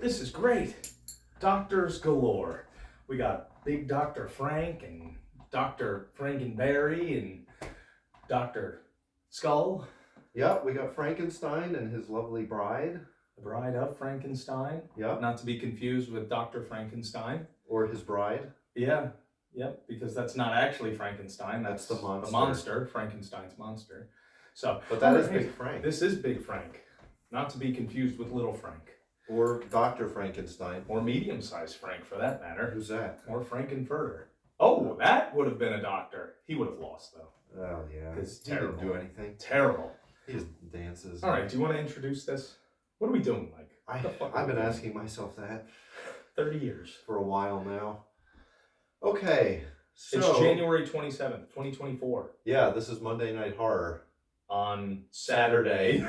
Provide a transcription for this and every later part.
This is great. Doctors galore. We got Big Dr. Frank and Dr. Frankenberry and Dr. Skull. Yep, we got Frankenstein and his lovely bride. The Bride of Frankenstein. Yep. Not to be confused with Dr. Frankenstein. Or his bride. Yeah. Yep, because that's not actually Frankenstein. That's the monster. The monster, Frankenstein's monster. So, but that is Big Frank. This is Big Frank. Not to be confused with Little Frank. Or Dr. Frankenstein. Or medium-sized Frank, for that matter. Who's that? Or Frankenfurter. Oh, that would have been a doctor. He would have lost, though. Oh, yeah. It's he terrible. didn't do anything. Terrible. He just dances. All right, do you want to introduce this? What are we doing, Mike? I've been asking myself that 30 years. For a while now. Okay, so... It's January 27th, 2024. Yeah, this is Monday Night Horror. On Saturday.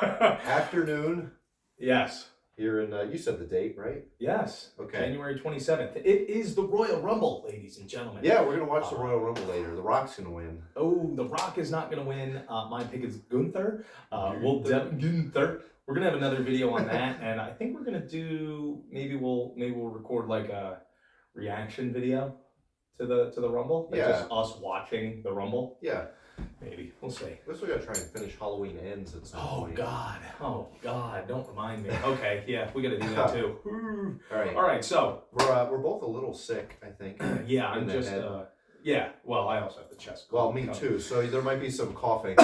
Afternoon. Yes. Here in, you said the date, right? Yes. Okay. January 27th. It is the Royal Rumble, ladies and gentlemen. Yeah, we're going to watch the Royal Rumble later. The Rock's going to win. Oh, The Rock is not going to win. My pick is Gunther. Gunther. We're going to have another video on that, and I think we're going to do, maybe we'll record like a reaction video to the Rumble. Like just us watching the Rumble. Yeah. Maybe. We'll see. I guess we gotta try and finish Halloween Ends at some point. Oh God, don't remind me. Okay, yeah, we gotta do that too. All right, so we're both a little sick, I think. Yeah, I'm just yeah, well, I also have the chest cold. Well, me too, so there might be some coughing.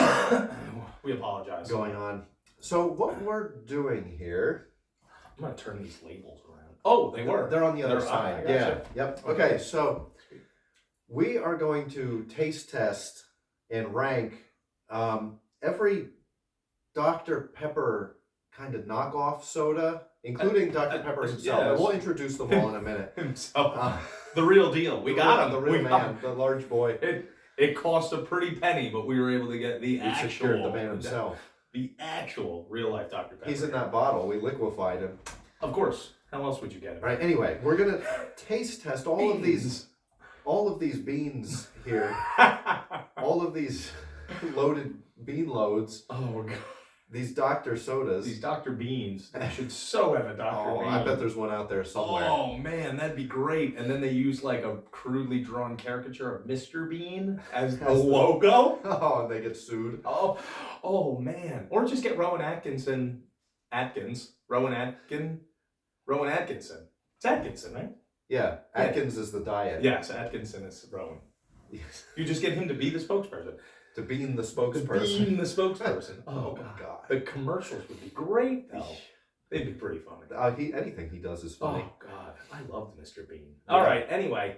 We apologize. Going on. So what we're doing here... I'm gonna turn these labels around. Oh, they're on the other side. Yeah, yep. Okay, so we are going to taste test and rank every Dr. Pepper kind of knockoff soda, including Dr. Pepper himself. Yes. And we'll introduce them all in a minute. The real deal. We got him. The real man, the large boy. It cost a pretty penny, but we were able to get the actual... the man himself. The actual real-life Dr. Pepper. He's in that bottle. We liquefied him. Of course. How else would you get it? All right, anyway, we're going to taste test all of these beans here. All of these loaded bean loads. Oh, God. These Dr. Sodas. These Dr. Beans. They should so have a Dr. Bean. I bet there's one out there somewhere. Oh, man, that'd be great. And then they use like a crudely drawn caricature of Mr. Bean as the logo. Oh, and they get sued. Oh, man. Or just get Rowan Atkinson. Rowan Atkinson. It's Atkinson, right? Yeah, Atkins is the diet. Yes, Atkinson is Rowan. Yes. You just get him to be the spokesperson. To being the spokesperson. Being the spokesperson. Oh, God. The commercials would be great, though. They'd be pretty funny. Anything he does is funny. Oh, God. I loved Mr. Bean. Yeah. All right, anyway.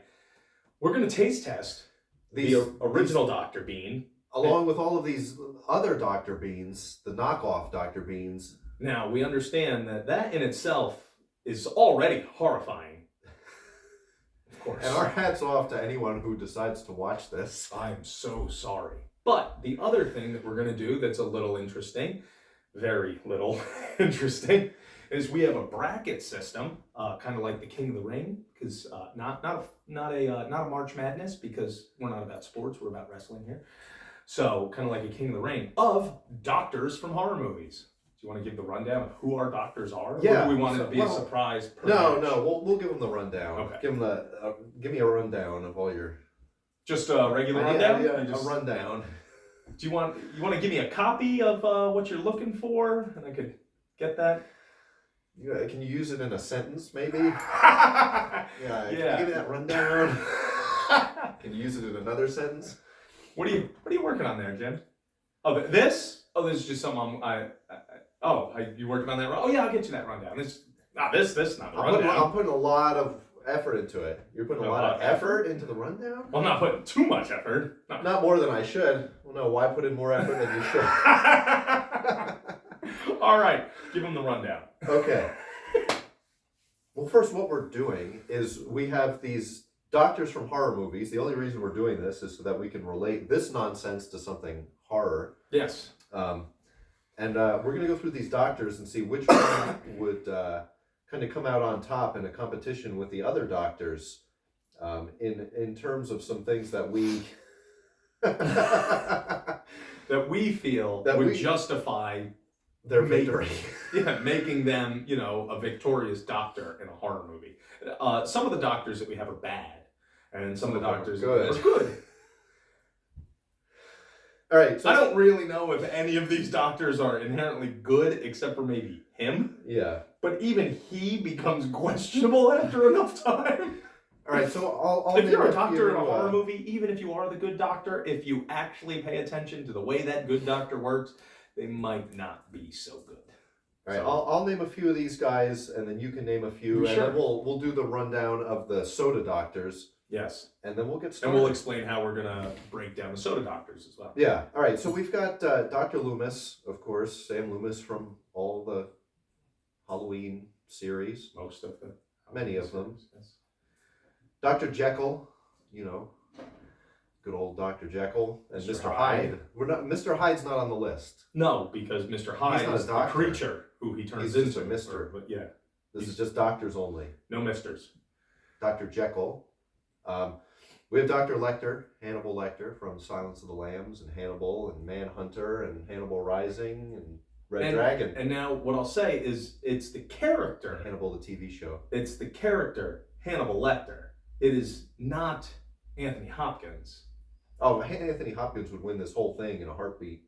We're going to taste test the original Dr. Bean. Along with all of these other Dr. Beans, the knockoff Dr. Beans. Now, we understand that in itself is already horrifying. Of course. And our hats off to anyone who decides to watch this. I'm so sorry. But the other thing that we're going to do that's a little interesting, very little interesting, is we have a bracket system, kind of like the King of the Ring, because not a March Madness, because we're not about sports, we're about wrestling here. So kind of like a King of the Ring of doctors from horror movies. Do you want to give the rundown of who our doctors are? Yeah. Or do we want it to be a surprise? No. We'll give them the rundown. Okay. Give me a rundown of all your. Just a regular rundown? Yeah, a rundown. Do you want to give me a copy of what you're looking for, and I could get that? Yeah, can you use it in a sentence, maybe? Yeah. Can you give me that rundown? Can you use it in another sentence? What are you working on there, Jim? Oh, this? Oh, this is just something you working on that? Oh, yeah, I'll get you that rundown. This not the rundown. I'm putting a lot of effort into it. You're putting a lot of effort into the rundown? Well, I'm not putting too much effort. No. Not more than I should. Well, no, why put in more effort than you should? All right, give him the rundown. Okay. Well, first, what we're doing is we have these doctors from horror movies. The only reason we're doing this is so that we can relate this nonsense to something horror. Yes. And we're going to go through these doctors and see which one would kind of come out on top in a competition with the other doctors in terms of some things that we that we feel would justify their victory. Making them, a victorious doctor in a horror movie. Some of the doctors that we have are bad, and some of the doctors are good. All right. So I don't really know if any of these doctors are inherently good, except for maybe him. Yeah. But even he becomes questionable after enough time. All right. So I'll if you're a doctor in a horror movie, even if you are the good doctor, if you actually pay attention to the way that good doctor works, they might not be so good. All right. I'll name a few of these guys, and then you can name a few, and then we'll do the rundown of the soda doctors. Yes. And then we'll get started. And we'll explain how we're going to break down the soda doctors as well. Yeah. All right. So we've got Dr. Loomis, of course, Sam Loomis from all the Halloween series. Most of them. Many of them. Yes. Dr. Jekyll, good old Dr. Jekyll, and Mr. Hyde. Mr. Hyde's not on the list. No, because Mr. Hyde is the creature who he turns into. He's just a mister. But yeah. This is just doctors only. No misters. Dr. Jekyll. We have Dr. Lecter, Hannibal Lecter from Silence of the Lambs and Hannibal and Manhunter and Hannibal Rising and Red Dragon. And now what I'll say is it's the character. Hannibal, the TV show. It's the character, Hannibal Lecter. It is not Anthony Hopkins. Oh, Anthony Hopkins would win this whole thing in a heartbeat.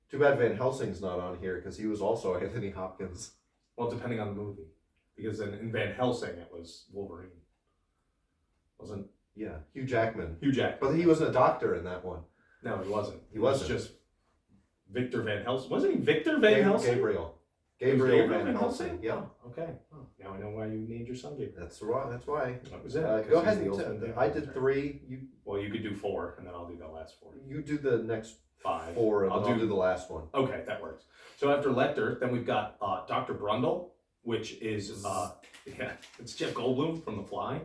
Too bad Van Helsing's not on here because he was also Anthony Hopkins. Well, depending on the movie. Because in Van Helsing it was Wolverine. Wasn't? Yeah, Hugh Jackman. But he wasn't a doctor in that one. No, he wasn't. He wasn't. Was just Victor Van Helsing. Wasn't he Victor Van Helsing? Gabriel Van Helsing. Yeah. Oh, okay. Oh, now I know why you named your son Gabriel. That's why. That was it. Go ahead and I did 3. You could do 4, and then I'll do the last 4. You do the next 5. 4, and I'll do the last one. Okay, that works. So after Lecter, then we've got Dr. Brundle, which is it's Jeff Goldblum from The Fly.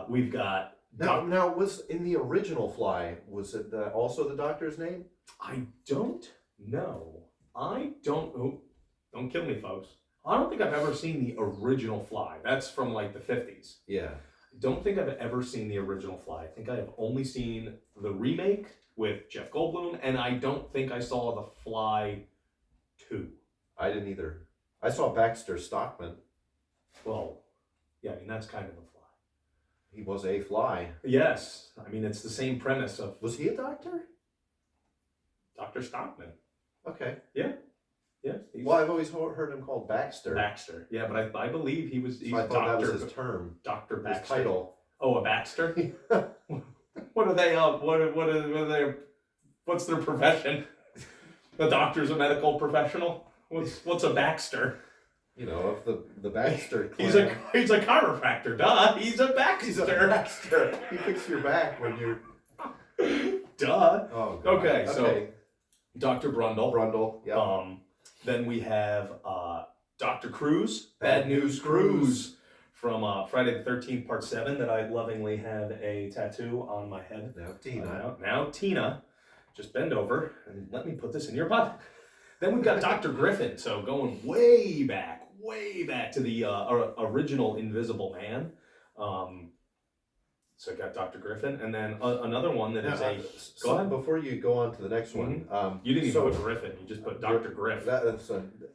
We've got now was in the original Fly, was it also the doctor's name? I don't know. Don't kill me, folks. I don't think I've ever seen the original Fly. That's from like the 50s. Yeah. I don't think I've ever seen the original Fly. I think I have only seen the remake with Jeff Goldblum, and I don't think I saw the Fly 2. I didn't either. I saw Baxter Stockman. Well, yeah, I mean, that's kind of a fly. He was a fly. Yes. I mean, it's the same premise of... Was he a doctor? Dr. Stockman. Okay. Yeah. Well, I've always heard him called Baxter. Baxter. Yeah, but I believe he's I thought that was his term. Dr. Baxter. His title. Oh, a Baxter? What are they, what are they, what's their profession? The doctor's a medical professional? What's a Baxter? Of the Baxter clan. He's a chiropractor, duh. He's a Baxter. He's a Baxter. He fixes your back when you're... Duh. Oh, God. Okay, so Dr. Brundle. Yeah. Then we have Dr. Cruz, Bad News Cruz, from Friday the 13th, Part 7, that I lovingly have a tattoo on my head. Now Tina. Now Tina. Just bend over and let me put this in your butt. Then we've got Dr. Griffin, so going way back to the original Invisible Man. So I got Dr. Griffin, and then another one that is go ahead. Before you go on to the next one, you didn't even put Griffin. You just put Dr. Griff. That's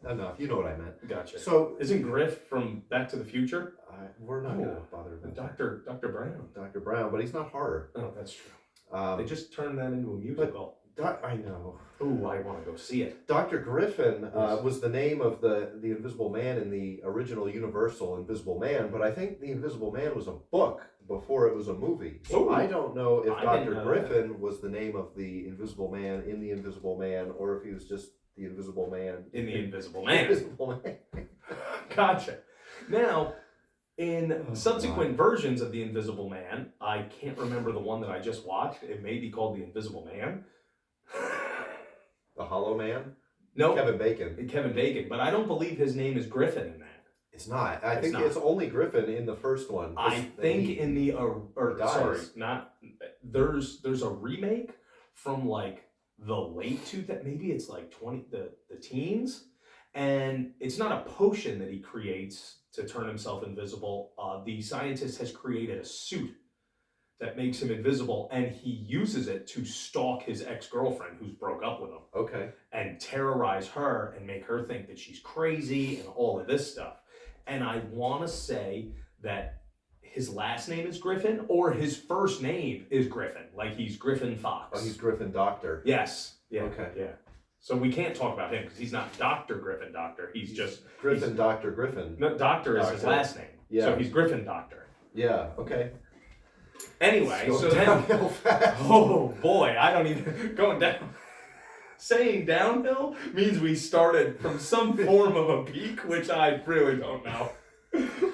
enough. You know what I meant. Gotcha. So isn't Griff from Back to the Future? We're not going to bother about Dr. Brown. Dr. Brown, but he's not horror. Oh, that's true. They just turned that into a musical. I know. Ooh, I want to go see it. Dr. Griffin was the name of the Invisible Man in the original Universal Invisible Man, but I think the Invisible Man was a book before it was a movie. So I don't know if Dr. Griffin was the name of the Invisible Man in the Invisible Man, or if he was just the Invisible Man in the Invisible Man. Invisible Man. Gotcha. Now, in subsequent versions of the Invisible Man, I can't remember the one that I just watched. It may be called the Invisible Man. The Hollow Man? No. Kevin Bacon. But I don't believe his name is Griffin in that. It's not. I think it's only Griffin in the first one. I think in the there's a remake from like the late 2000s, maybe it's like the teens, and it's not a potion that he creates to turn himself invisible. The scientist has created a suit that makes him invisible, and he uses it to stalk his ex-girlfriend who's broke up with him Okay. and terrorize her and make her think that she's crazy and all of this stuff. And I want to say that his last name is Griffin, or his first name is Griffin, like he's Griffin Fox. Oh, he's Griffin Doctor. Yes. Yeah. Okay. Yeah. So we can't talk about him because he's not Dr. Griffin Doctor. He's just Griffin Doctor Griffin. No, Doctor is his Doctor. last name. Yeah. So he's Griffin Doctor. Yeah. Okay. Anyway, It's so going then, downhill fast. oh boy, I don't even going down. Saying downhill means we started from some form of a peak, which I really don't know.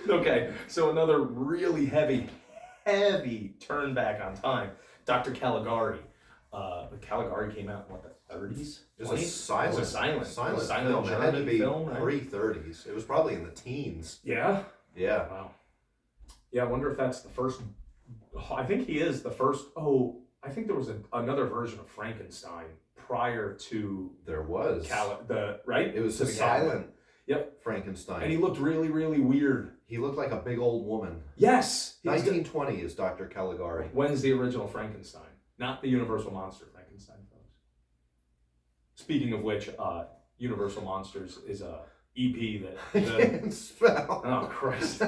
Okay, so another really heavy turn back on time. Dr. Caligari. Caligari came out in what, the 30s? It was a silent, It was a silent film. It had to German be film, right? pre-30s. It was probably in the teens. Yeah. Yeah. Wow. Yeah, I wonder if that's the first. I think he is the first. Oh, I think there was another version of Frankenstein prior to There was. right. It was To a the silent. Yep. Frankenstein. And he looked really, really weird. He looked like a big old woman. Yes. 1920 is Dr. Caligari. When's the original Frankenstein? Not the Universal Monster Frankenstein, folks. Speaking of which, Universal Monsters is a EP that. I can't spell. Oh Christ.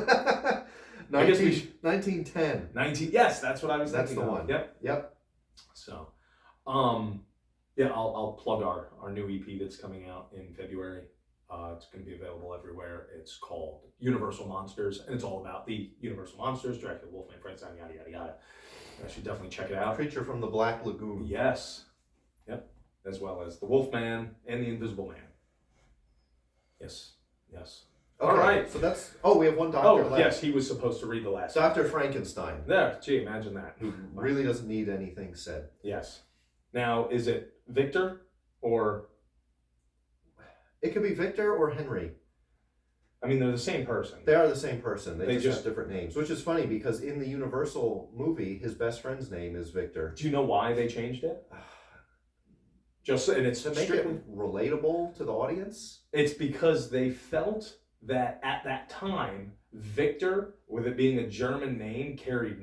1910. 19. Yes, that's what I was That's thinking. the of. one. Yep. Yep. So, yeah, I'll plug our new EP that's coming out in February. It's going to be available everywhere. It's called Universal Monsters, and it's all about the Universal Monsters, Dracula, Wolfman, Frankenstein, yada, yada, yada. I should definitely check it out. Creature from the Black Lagoon. Yes. Yep. As well as the Wolfman and the Invisible Man. Yes. Yes. Okay, All right. So that's. Oh, we have one doctor Oh, left. yes, he was supposed to read the last. Dr. Frankenstein. There. Gee, imagine that. Who really doesn't need anything said. Yes. Now, is it Victor or? It could be Victor or Henry. I mean, they're the same person. They are the same person. They They just just- have different names, which is funny because in the Universal movie, his best friend's name is Victor. Do you know why they changed it? Just and it's To make strictly. it relatable to the audience. It's because they felt that at that time, Victor, with it being a German name, carried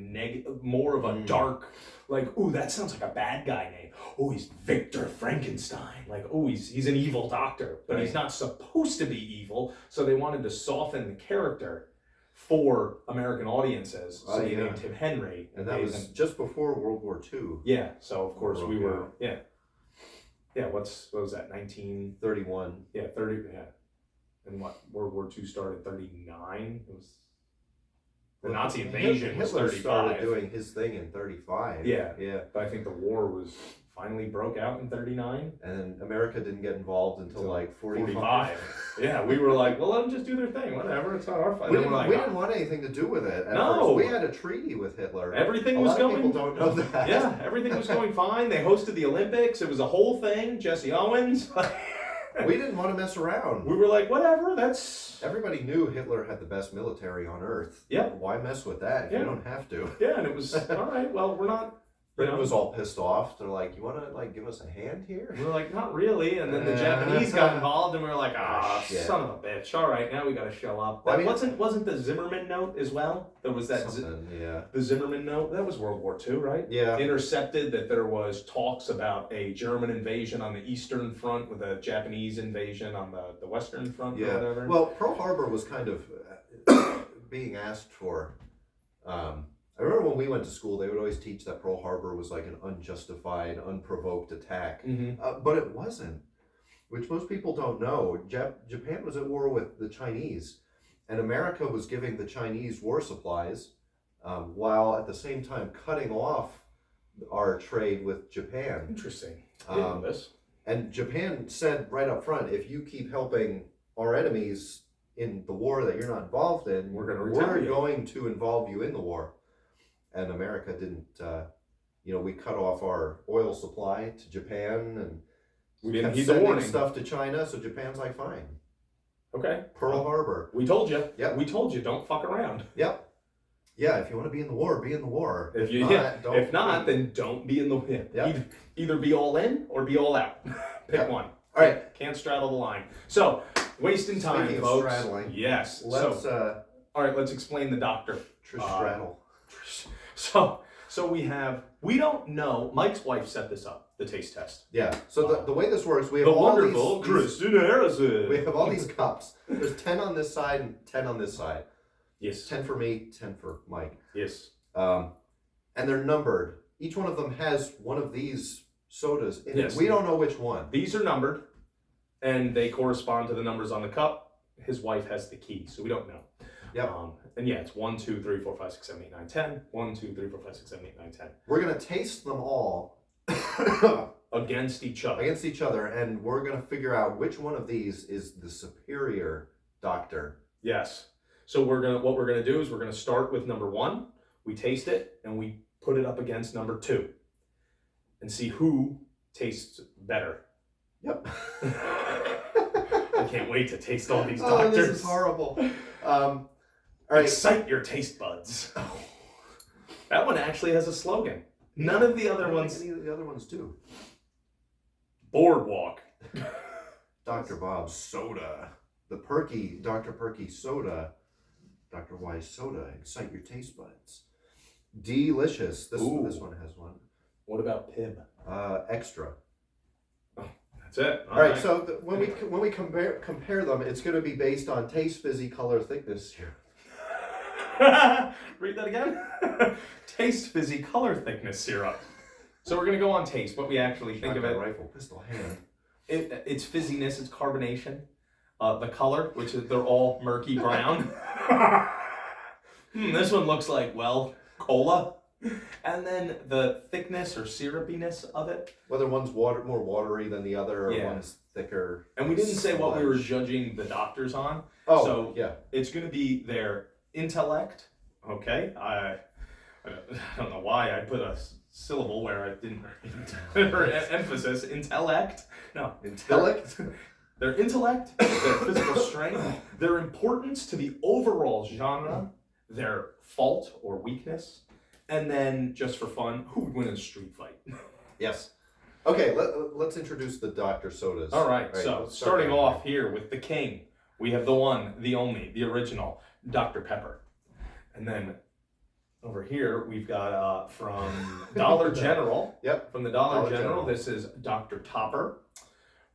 more of a dark, like, ooh, that sounds like a bad guy name. Oh, he's Victor Frankenstein. Like, oh, he's an evil doctor, but he's not supposed to be evil. So they wanted to soften the character for American audiences. So they named him Henry. And that was just before World War II. Yeah. So of course we were. Yeah. Yeah. What was that? 1931. Yeah, 30. Yeah. And what, World War II started 39? It was the Nazi invasion was Hitler 35. started doing his thing in 35. Yeah. Yeah. But I think the war was finally broke out in 39. And then America didn't get involved until like 45. Yeah, we were like, well, let them just do their thing. Whatever, it's not our fight. We And didn't, we're like, didn't want anything to do with it. At No. first. We had a treaty with Hitler. Everything a was lot going. of people don't know that. Yeah, everything was going fine. They hosted the Olympics. It was a whole thing. Jesse Owens. We didn't want to mess around. We were like, whatever. That's. Everybody knew Hitler had the best military on earth. Yep. Why mess with that if you don't have to? Yeah, and it was all right. Well, we're not. Britain was all pissed off. They're like, you want to like give us a hand here? We were like, not really. And then the Japanese got involved, and we were like, shit. son of a bitch. All right, now we got to show up. That wasn't the Zimmerman note as well? There was that the Zimmerman note. That was World War II, right? Yeah. Intercepted that there was talks about a German invasion on the Eastern Front with a Japanese invasion on the Western Front or whatever. Well, Pearl Harbor was kind of being asked for. I remember when we went to school, they would always teach that Pearl Harbor was like an unjustified, unprovoked attack. But it wasn't, which most people don't know. Japan was at war with the Chinese, and America was giving the Chinese war supplies, while at the same time cutting off our trade with Japan. Interesting. I didn't know this. And Japan said right up front, if you keep helping our enemies in the war that you're not involved in, we're going to involve you in the war. And America didn't, we cut off our oil supply to Japan, and we didn't kept heed the sending warning. stuff to China, so Japan's like, fine. Okay. Pearl Harbor. We told you. Yep. We told you, don't fuck around. Yep. Yeah, if you want to be in the war, be in the war. If not, then don't be in the war. Yep. Either be all in or be all out. Pick one. All right. Can't straddle the line. So, wasting time, Speaking of folks. straddling, Yes. Let's all right, let's explain the doctor. straddle. So So we don't know. Mike's wife set this up, the taste test. Yeah. So the way this works, we have The all wonderful Christina Harrison. We have all these cups. There's 10 on this side and 10 on this side. Yes. 10 for me, 10 for Mike. Yes. And they're numbered. Each one of them has one of these sodas in Yes. it. We don't know which one. These are numbered, and they correspond to the numbers on the cup. His wife has the key, so we don't know. Yep. And yeah, it's 1, 2, 3, 4, 5, 6, 7, 8, 9, 10. 1, 2, 3, 4, 5, 6, 7, 8, 9, 10. We're going to taste them all Against each other. against each other, and we're going to figure out which one of these is the superior doctor. Yes. So what we're gonna do is we're gonna start with number 1. We taste it and we put it up against number 2, and see who tastes better. Yep. I can't wait to taste all these Oh, doctors. this is horrible. All right. Excite your taste buds. That one actually has a slogan. None of the other ones. Any of the other ones do. Boardwalk. Dr. Bob's soda. The Dr. Perky soda. Dr. Wise soda. Excite your taste buds. Delicious. This one has one. What about Pib? Extra. That's it. All right. So when we compare them, it's going to be based on taste, fizzy, color, thickness here. Read that again. Taste, fizzy, color, thickness syrup. So we're gonna go on taste. What we actually think of it. Rifle, pistol, hand. It's fizziness. It's carbonation. The color, which is they're all murky brown. This one looks like cola. And then the thickness or syrupiness of it. Whether one's more watery than the other, or one's thicker. And we didn't say what we were judging the doctors on. Oh, so yeah. It's going to be their intellect. Okay, I don't know why I put a syllable where I didn't. Or emphasis. Intellect. No. Intellect. Their intellect, their physical strength, their importance to the overall genre, their fault or weakness. And then, just for fun, who would win in a street fight? Yes. Okay, let's introduce the Dr. Sodas. All right, so starting off here with the king, we have the one, the only, the original, Dr. Pepper. And then over here, we've got from Dollar General. Yep. From the Dollar General, this is Dr. Topper.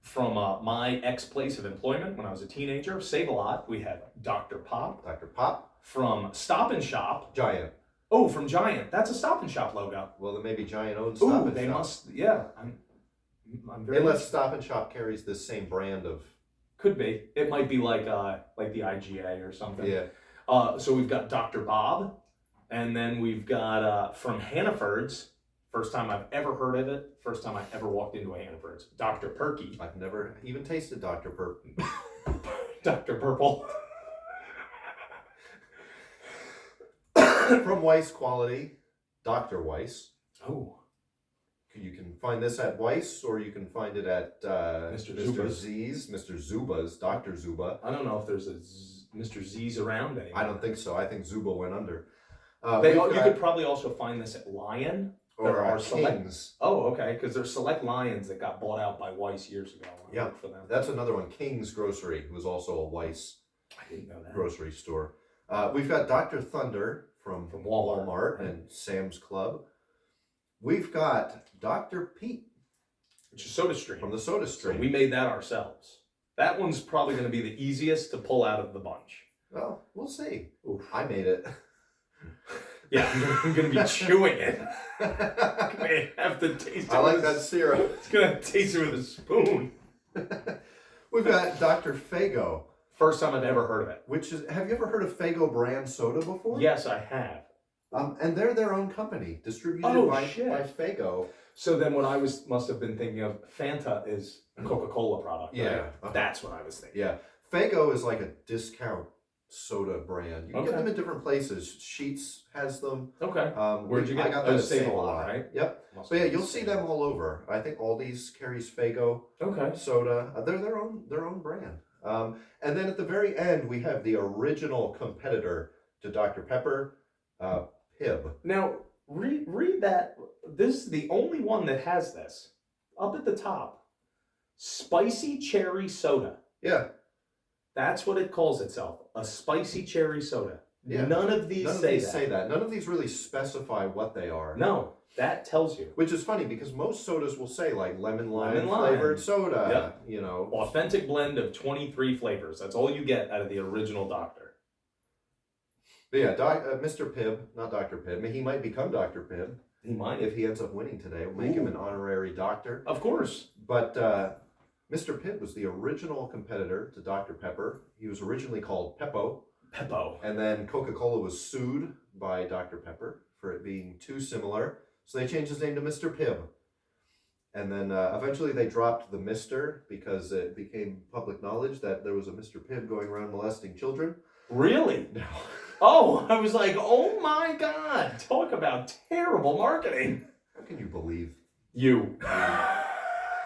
From my ex-place of employment when I was a teenager, Save-A-Lot, we have Dr. Pop. Dr. Pop. From Stop and Shop. Giant. Oh, from Giant. That's a Stop and Shop logo. Well, then maybe Giant owns Stop and Shop. They must, yeah. I'm very Unless Stop and Shop carries this same brand of... Could be. It might be like the IGA or something. Yeah. So we've got Dr. Bob, and then we've got from Hannaford's, first time I've ever heard of it, first time I ever walked into a Hannaford's, Dr. Perky. I've never even tasted Dr. Perky. Dr. Purple. From Weiss Quality, Dr. Weiss. Oh. You can find this at Weiss, or you can find it at Mr. Z's, Mr. Zuba's, Dr. Zuba. I don't know if there's a Mr. Z's around anymore. I don't think so. I think Zuba went under. You could probably also find this at Lion. Or our King's. Oh, okay, because there's select Lions that got bought out by Weiss years ago. Yeah, for them. That's another one. King's Grocery, who was also a Weiss grocery store. We've got Dr. Thunder from Walmart and Sam's Club. We've got Dr. Pete, which is SodaStream. From the SodaStream. So we made that ourselves. That one's probably going to be the easiest to pull out of the bunch. Well, we'll see. Oof. I made it. Yeah, I'm going to be chewing it. I may have to taste it. I like that syrup. It's going to taste it with a spoon. We've got Dr. Fago. First time I've ever heard of it. Have you ever heard of Fago brand soda before? Yes, I have. And they're their own company, distributed by Fago. So then what I must have been thinking of, Fanta is a Coca-Cola product. Yeah. Right? That's what I was thinking. Yeah. Fago is like a discount soda brand. You can get them in different places. Sheetz has them. Okay. Where'd you get? I got that at Save-A-Lot, right? Yep. So yeah, you'll see them all over. I think Aldi's carries Fago soda. They're their own brand. And then at the very end, we have the original competitor to Dr. Pepper, Pib. Now, read that. This is the only one that has this. Up at the top. Spicy cherry soda. Yeah. That's what it calls itself. A spicy cherry soda. Yeah. None of these say that. None of these really specify what they are. No, that tells you. Which is funny because most sodas will say like lemon lime Lime. flavored soda. Yep. You know, Authentic blend of 23 flavors. That's all you get out of the original Doctor. But yeah, Mr. Pibb, not Dr. Pibb. I mean, he might become Dr. Pibb. He might. If he ends up winning today. We'll make him an honorary doctor. Of course. But Mr. Pibb was the original competitor to Dr. Pepper. He was originally called Peppo. And then Coca-Cola was sued by Dr. Pepper for it being too similar. So they changed his name to Mr. Pibb. And then eventually they dropped the Mr. because it became public knowledge that there was a Mr. Pibb going around molesting children. Really? No. Oh, I was like, oh my God. Talk about terrible marketing. How can you believe? You.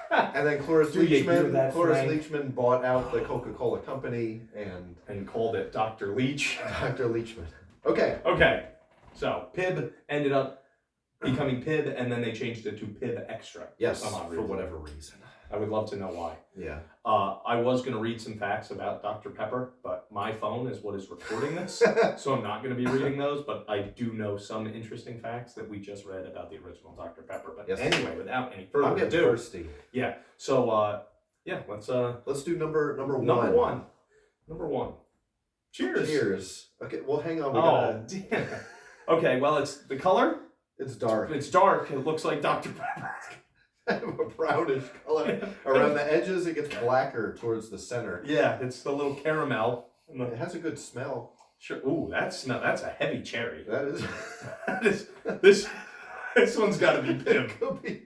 And then Cloris Do you hear Leachman, that, Frank? Leachman bought out the Coca-Cola company and called it Dr. Leach. Dr. Leachman. Okay. Okay. So Pibb ended up becoming Pibb, and then they changed it to Pibb Extra. Yes, for some odd for reason. whatever reason. I would love to know why. Yeah. I was going to read some facts about Dr. Pepper, but my phone is what is recording this, so I'm not going to be reading those, but I do know some interesting facts that we just read about the original Dr. Pepper. But yes. Anyway, without any further I'm getting ado. thirsty. Yeah. So, yeah, let's do number one. Number one. Cheers. Cheers. Okay, well, hang on. Damn. Okay, well, it's the color. It's dark. It's dark. It looks like Dr. Pepper. Kind of a brownish color. Around the edges, it gets blacker towards the center. Yeah, it's the little caramel. It has a good smell. Sure. Ooh, that's a heavy cherry. That is. This one's got to be Pibb. It could be.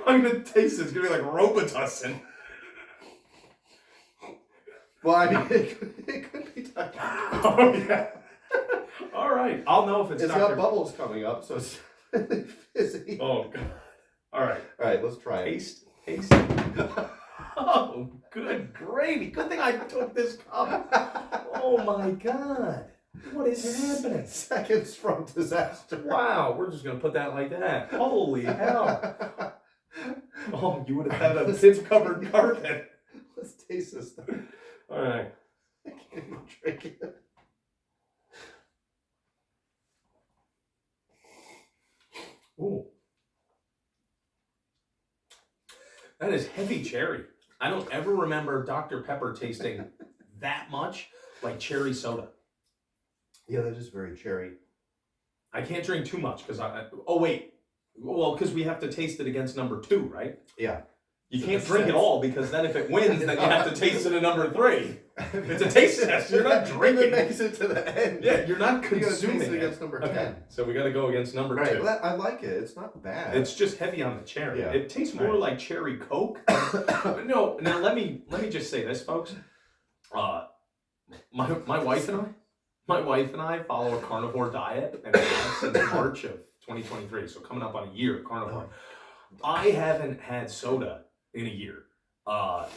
I'm gonna taste it. It's gonna be like Robitussin. Well, I mean, it could be Dr. Oh yeah. All right. I'll know if it's It's Dr. got bubbles coming up, so it's really fizzy. Oh god. All right. All right, let's try it. Taste. Oh, good gravy. Good thing I took this cup. Oh my god. What is happening? Seconds from disaster. Wow, we're just gonna put that like that. Holy hell. Oh, you would have had a tip-covered carpet. Let's taste this thing. All right. I can't even drink it. Ooh. That is heavy cherry. I don't ever remember Dr. Pepper tasting that much like cherry soda. Yeah, that is very cherry. I can't drink too much because oh wait. Well, because we have to taste it against number 2, right? Yeah. You can't drink it all because then if it wins, then you have to taste it at number 3. It's a taste test. You're not drinking. It makes it to the end. Yeah, you're not You gotta consuming taste it it. against number 10. Okay, so we got to go against number 2. Right, well, I like it. It's not bad. It's just heavy on the cherry. Yeah. It tastes more like cherry Coke. No, now let me just say this, folks. My wife and I follow a carnivore diet, and it's since March of 2023. So coming up on a year of carnivore. I haven't had soda in a year,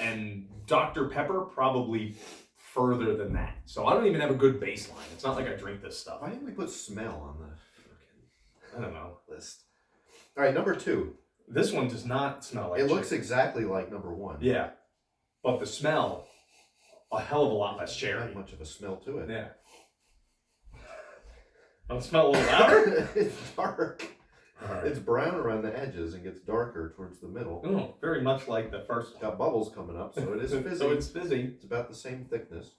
and Dr. Pepper probably further than that. So I don't even have a good baseline. It's not like I drink this stuff. Why didn't we put smell on the I don't know. list? All right, number 2. This one does not smell like It chicken. looks exactly like number 1. Yeah, but the smell, a hell of a lot less cherry. Not much of a smell to it. Yeah. I'll smell a little louder. It's dark. Right. It's brown around the edges and gets darker towards the middle. Oh, very much like the first It's got bubbles coming up, so it is fizzy. So it's fizzy. It's about the same thickness.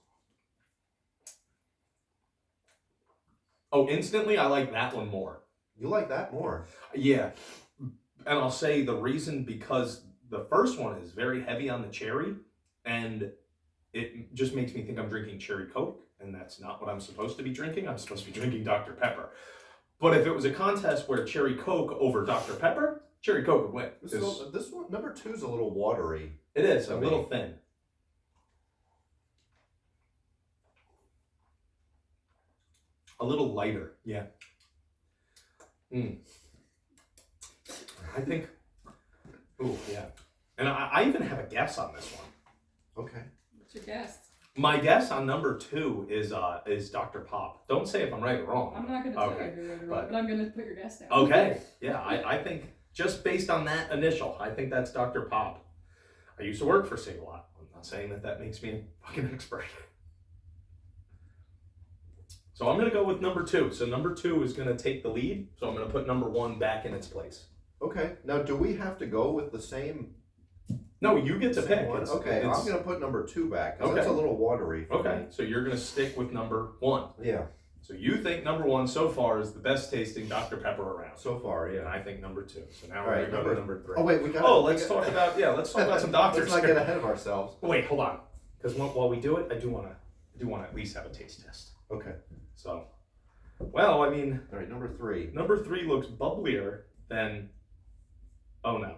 Oh, instantly I like that one more. You like that more? Yeah. And I'll say the reason because the first one is very heavy on the cherry and it just makes me think I'm drinking cherry Coke, and that's not what I'm supposed to be drinking. I'm supposed to be drinking Dr. Pepper. But if it was a contest where cherry Coke over Dr. Pepper, cherry Coke would win. This one, number 2 is a little watery. It is, a to me. little thin. A little lighter, yeah. I think, ooh, yeah. And I even have a guess on this one. Okay. What's your guess? My guess on number 2 is Dr. Pop. Don't say if I'm right or wrong. I'm not going to tell you if you're right or wrong, but I'm going to put your guess down. Okay, yeah, I think just based on that initial, I think that's Dr. Pop. I used to work for Sing-A-Lot. I'm not saying that makes me a fucking expert. So I'm going to go with number 2. So number 2 is going to take the lead. So I'm going to put number 1 back in its place. Okay. Now, do we have to go with the same? No, you get to Same pick. one? Okay, I'm going to put number 2 back because Okay. that's a little watery for Okay, me. so you're going to stick with number 1. Yeah, So you think number 1 so far is the best tasting Dr. Pepper around. so far, And yeah. I think number 2. So now All we're right, going to go to number 3. Oh, wait, we got let's talk about some doctors. Let's not get ahead of ourselves. Wait, hold on. Because while we do it, I do want to at least have a taste test. Okay. So, well, I mean, All right, number 3. number 3 looks bubblier than. Oh no.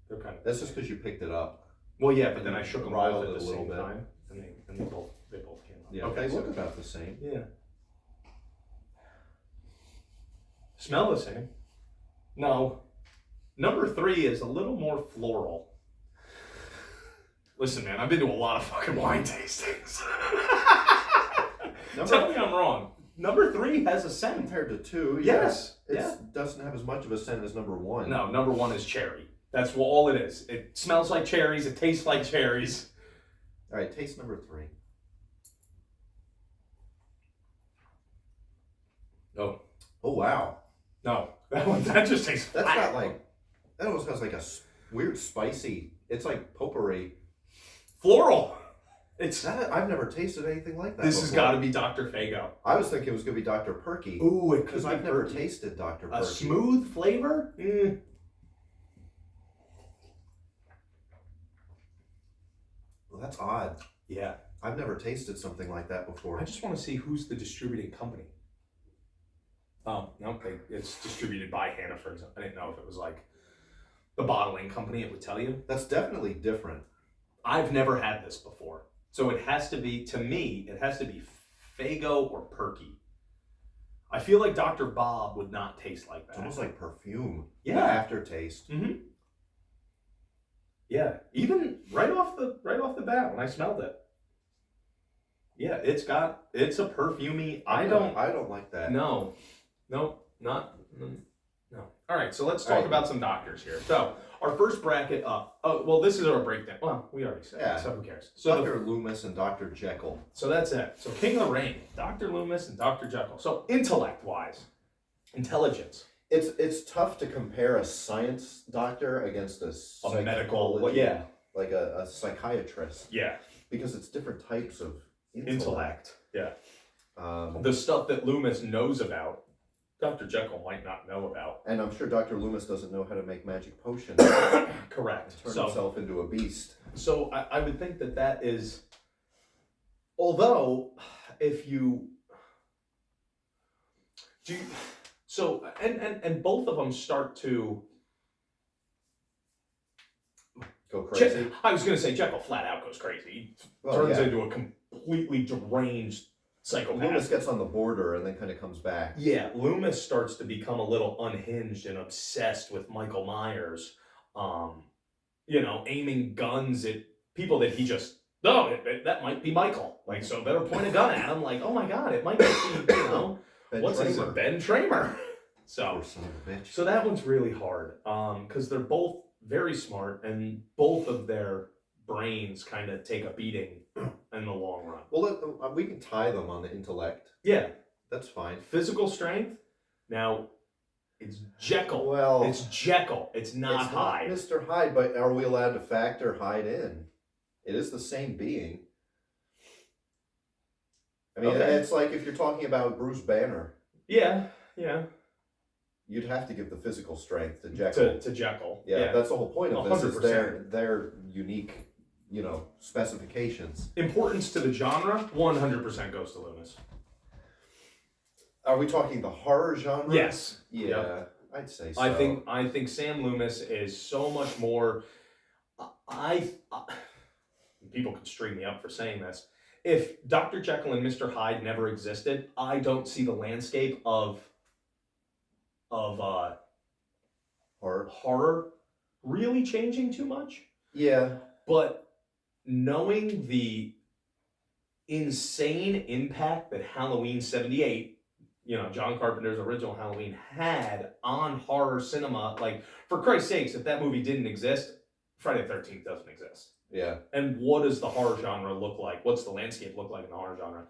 They're kind of. That's just because you picked it up. Well, yeah, but then I shook them both Riled at it the a little same bit. time, and they both came up. Yeah, Okay, they so look about the same. yeah. Smell the same. No. Number 3 is a little more floral. Listen, man, I've been to a lot of fucking wine tastings. Tell me I'm wrong. Number 3 has a scent. Compared to 2, Yes. it doesn't have as much of a scent as number 1. No, number 1 is cherry. That's all it is. It smells like cherries. It tastes like cherries. All right, taste number 3. Oh. Oh, wow. No. That just tastes That's flat. not like, that almost has like a weird spicy, it's like potpourri. Floral. It's I've never tasted anything like that This before. has got to be Dr. Fago. I was thinking it was going to be Dr. Perky. Ooh, it Because could be I've never Perky. tasted Dr. A Perky. smooth flavor? Well, that's odd. Yeah. I've never tasted something like that before. I just want to see who's the distributing company. Oh, no, okay. It's distributed by Hannaford's. I didn't know if it was like the bottling company, it would tell you. That's definitely different. I've never had this before. So it has to be, to me, it has to be Fago or Perky. I feel like Dr. Bob would not taste like that. It's almost like perfume. Yeah. The aftertaste. Mm-hmm. Yeah. Even right off the bat when I smelled it. Yeah, it's a perfumey. I don't like that. No. Nope. Not no. All right, so let's talk about some doctors here. So our first bracket up. Oh, well, this is our breakdown. Well, we already said Yeah. it, so who cares? So Dr. Loomis and Dr. Jekyll. So that's it. So King of the Ring, Dr. Loomis and Dr. Jekyll. So intellect-wise, intelligence. It's tough to compare a science doctor against a medical, psychology, yeah. like a psychiatrist, Yeah. because it's different types of Intellect. Yeah. Um, The stuff that Loomis knows about, Dr. Jekyll might not know about. and I'm sure Dr. Loomis doesn't know how to make magic potions. Correct. Turn So, himself into a beast. so I would think that is, although if you do, so and both of them start to Go crazy. I was going to say Jekyll flat out goes crazy. He Well, turns yeah. into a completely deranged psychopath. Loomis gets on the border and then kind of comes back. Yeah, Loomis starts to become a little unhinged and obsessed with Michael Myers. Aiming guns at people that he just that might be Michael. Like, so better point a gun at him. Like, oh my God, it might just be Ben what's his Tramer. name? Ben Tramer. So Poor son of a bitch. so that one's really hard because they're both very smart and both of their brains kind of take a beating in the long run. Well, we can tie them on the intellect. Yeah, That's fine. physical strength. Now, it's Jekyll. Well, It's Jekyll. It's not it's Hyde. not Mr. Hyde, but are we allowed to factor Hyde in? It is the same being. I mean, Okay. it's like if you're talking about Bruce Banner, Yeah. you'd have to give the physical strength to Jekyll. To Jekyll. Yeah, that's the whole point of this. Is 100%. their unique, specifications. Importance to the genre, 100% goes to Loomis. Are we talking the horror genre? Yes. Yeah, Yep. I'd say so. I think Sam Loomis is so much more. People could string me up for saying this. If Dr. Jekyll and Mr. Hyde never existed, I don't see the landscape of horror really changing too much. Yeah. But knowing the insane impact that Halloween 78, John Carpenter's original Halloween, had on horror cinema, like, for Christ's sakes, if that movie didn't exist, Friday the 13th doesn't exist. Yeah. And what does the horror genre look like? What's the landscape look like in the horror genre?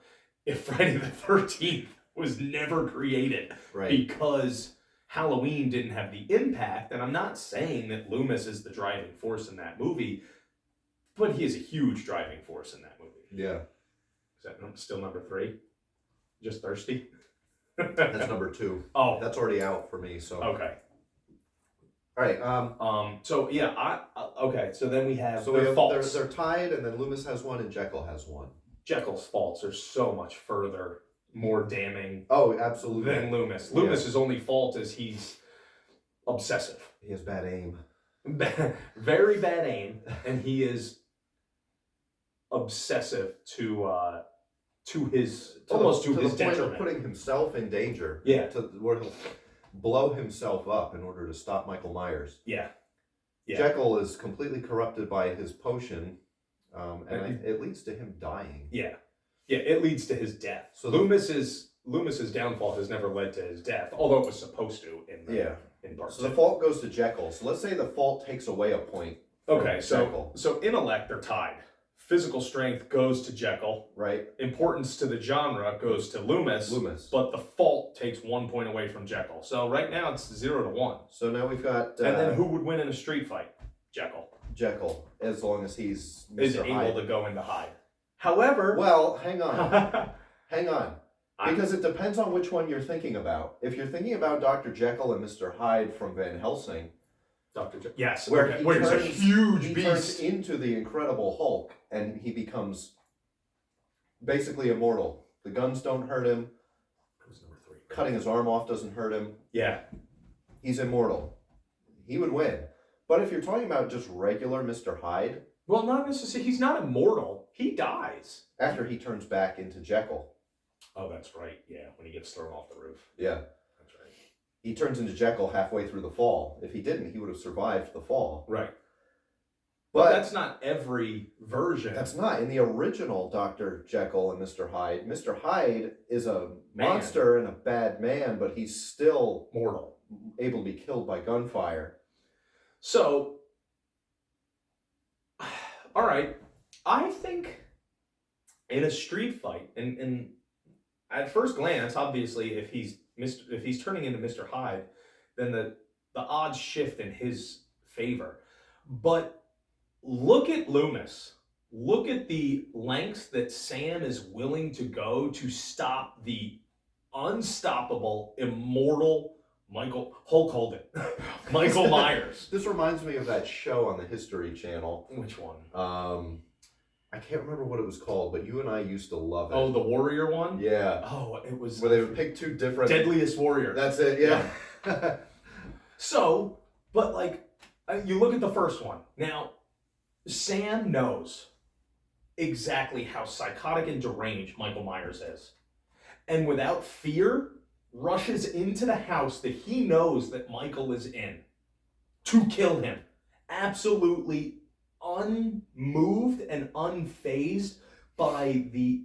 if Friday the 13th was never created Right. because Halloween didn't have the impact. And I'm not saying that Loomis is the driving force in that movie, but he is a huge driving force in that movie. Yeah. Is that still number 3? Just thirsty? That's number 2. Oh, That's already out for me. So okay. All right. So yeah, okay. So then we have So their faults. they're tied, and then Loomis has 1 and Jekyll has 1. Jekyll's faults are so much further, more damning Oh, absolutely. than Loomis. Yeah. Loomis's only fault is he's obsessive. He has bad aim. Very bad aim, and he is obsessive to his almost to his the point detriment. of putting himself in danger. Yeah. To where he'll blow himself up in order to stop Michael Myers. Yeah. Jekyll is completely corrupted by his potion, and it leads to him dying. Yeah, it leads to his death. So Loomis's downfall has never led to his death, although it was supposed to in part So the 2. fault goes to Jekyll. So let's say the fault takes away a point. Okay, Jekyll. so intellect they're tied. Physical strength goes to Jekyll. Right. Importance to the genre goes to Loomis. But the fault takes 1 point away from Jekyll. So right now it's 0-1. So now we've got. And then who would win in a street fight? Jekyll. Jekyll, as long as he's Mr. Is Hyde. able to go into Hyde. However. Well, hang on. Hang on. I- Because it depends on which one you're thinking about. If you're thinking about Dr. Jekyll and Mr. Hyde from Van Helsing, Dr. Jekyll. Yes. where okay. he Where turns, he's a huge he beast. turns into the Incredible Hulk and he becomes basically immortal. The guns don't hurt him. Who's number 3? Cutting his arm off doesn't hurt him. Yeah. He's immortal. He would win. But if you're talking about just regular Mr. Hyde, Well, not necessarily. He's not immortal. He dies. after he turns back into Jekyll, Oh, that's right. Yeah, when he gets thrown off the roof. yeah, That's right. he turns into Jekyll halfway through the fall. If he didn't, he would have survived the fall. Right. But That's not every version. that's not in the original Dr. Jekyll and Mr. Hyde. Mr. Hyde is a Man. monster and a bad man, but he's still mortal. able to be killed by gunfire. So, all right, I think in a street fight, and at first glance, obviously, if he's turning into Mr. Hyde, then the odds shift in his favor. But look at Loomis. Look at the lengths that Sam is willing to go to stop the unstoppable, immortal Michael Myers. This reminds me of that show on the History Channel. Which one? I can't remember what it was called, but you and I used to love it. Oh, the warrior one? Yeah. Oh, it was Where they would pick 2 different... Deadliest Warrior. That's it, yeah. So, but like, you look at the first one. Now, Sam knows exactly how psychotic and deranged Michael Myers is. And without fear, rushes into the house that he knows that Michael is in to kill him. Absolutely unmoved and unfazed by the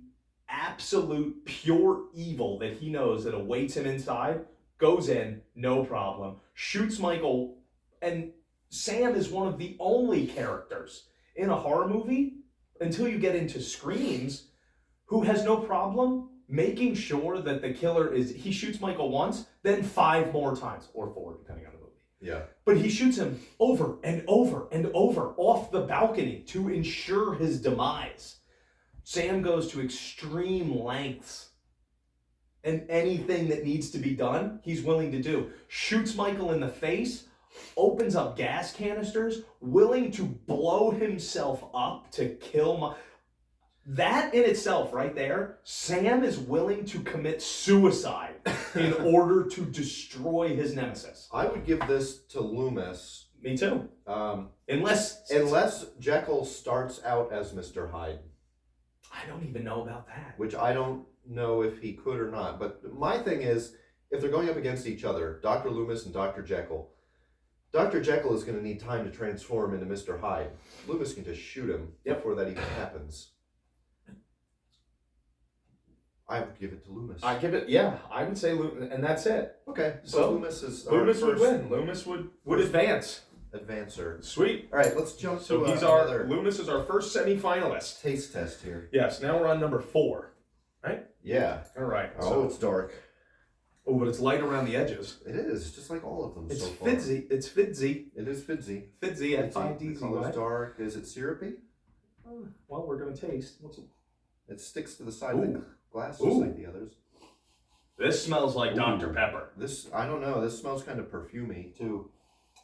absolute pure evil that he knows that awaits him inside, goes in, no problem, shoots Michael, and Sam is one of the only characters in a horror movie, until you get into Screams, who has no problem making sure that the killer he shoots Michael once, then 5 more times, or 4, depending on the movie. Yeah. But he shoots him over and over and over off the balcony to ensure his demise. Sam goes to extreme lengths. And anything that needs to be done, he's willing to do. Shoots Michael in the face, opens up gas canisters, willing to blow himself up to kill That in itself, right there, Sam is willing to commit suicide in order to destroy his nemesis. I would give this to Loomis. Me too. Unless Jekyll starts out as Mr. Hyde. I don't even know about that. Which I don't know if he could or not. But my thing is, if they're going up against each other, Dr. Loomis and Dr. Jekyll is going to need time to transform into Mr. Hyde. Loomis can just shoot him before that even happens. I would give it to Loomis. I would say Loomis, and that's it. Okay, So Loomis is Loomis would win. Loomis would advance. Advancer. Sweet. All right, let's jump So to he's another Loomis is our first semifinalist. taste test here. Yes, now we're on number 4. Right? Yeah. All right. Oh, it's dark. Oh, but it's light around the edges. It is, just like all of them It's so far. fizzy. It's fizzy. It is fizzy. Fizzy at 5 The DZ, color's right? dark. Is it syrupy? Well, we're going to taste. It sticks to the side of the glass just Ooh. like the others. This smells like Dr. Pepper. This, I don't know. This smells kind of perfumey too.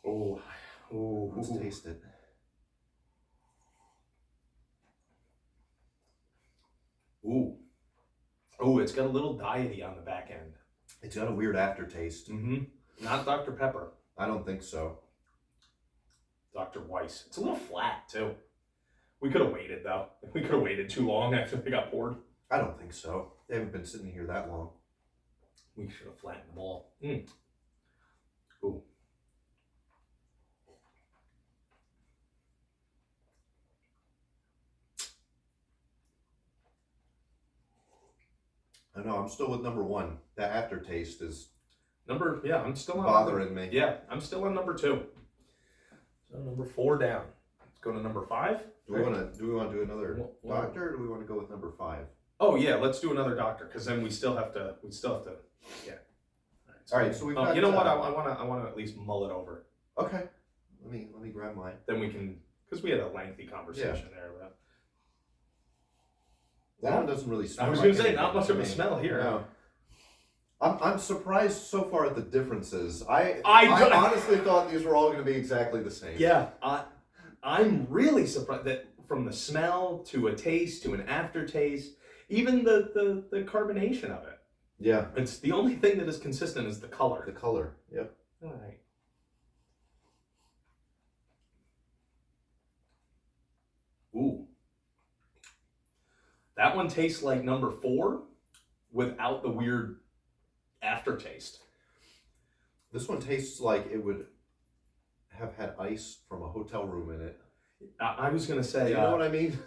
Oh. Oh. Let's taste it. Ooh. Oh, it's got a little diety on the back end. It's got a weird aftertaste. Mm-hmm. Not Dr. Pepper. I don't think so. Dr. Weiss. It's a little flat, too. We could have waited, though. We could have waited too long after they got poured. I don't think so. They haven't been sitting here that long. We should have flattened them all. Mm. Ooh. I know, I'm still with number one. That aftertaste is I'm still on bothering me. Yeah, I'm still on number 2. So number 4 down. Let's go to number 5. Do we want to do another doctor, or do we want to go with number 5? Oh yeah, let's do another doctor, because then we still have to. Yeah. All right, so we've got. You know what? I want to at least mull it over. Okay. Let me grab mine. Then we can, because we had a lengthy conversation there about. That one doesn't really smell. I was like going to say, anything not much to of a me. smell here. No. I'm surprised so far at the differences. I I honestly thought these were all going to be exactly the same. Yeah, I'm really surprised that from the smell to a taste to an aftertaste, even the carbonation of it. Yeah. It's the only thing that is consistent is the color. The color. Yep. All right. Ooh. That one tastes like number 4 without the weird aftertaste. This one tastes like it would have had ice from a hotel room in it. I was going to say... You know what I mean?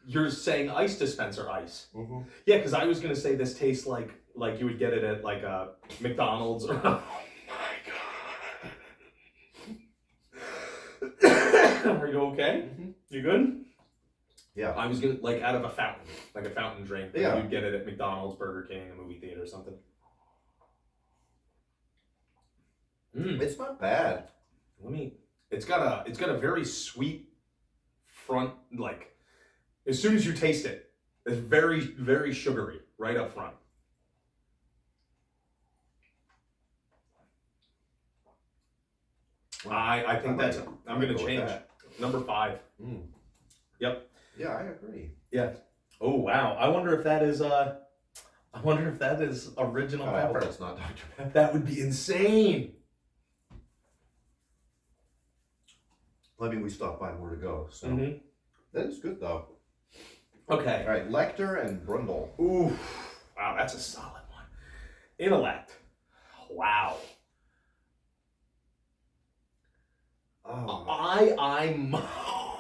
You're saying ice dispenser ice. Mm-hmm. Yeah, because I was going to say this tastes like you would get it at like a McDonald's or... Oh my God. Are you okay? Mm-hmm. You good? Yeah. I was gonna like out of a fountain, like a fountain drink. Yeah. You'd get it at McDonald's, Burger King, a movie theater, or something. It's not bad. It's got a very sweet front, like as soon as you taste it, it's very, very sugary right up front. I think I'm gonna change. Number 5. Mm. Yep. Yeah, I agree. Yeah. Oh wow. I wonder if that is original I hope pepper. that's not Dr. Pepper. That would be insane. I mean, we stopped by more to go, so that is good though. Okay. All right, Lecter and Brundle. Ooh. Wow, that's a solid one. Intellect. Wow. Oh. I'm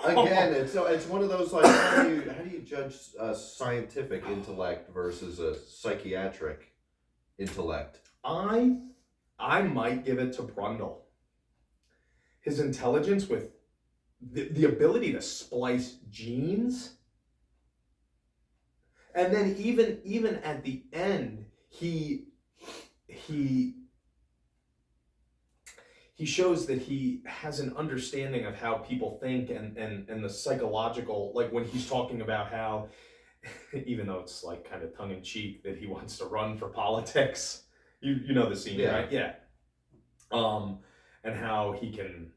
Again, it's one of those like how do you judge a scientific intellect versus a psychiatric intellect? I might give it to Brundle. His intelligence with the ability to splice genes, and then even at the end he shows that he has an understanding of how people think and the psychological, like when he's talking about how, even though it's like kind of tongue-in-cheek that he wants to run for politics, you know the scene, right? Yeah. And how he can,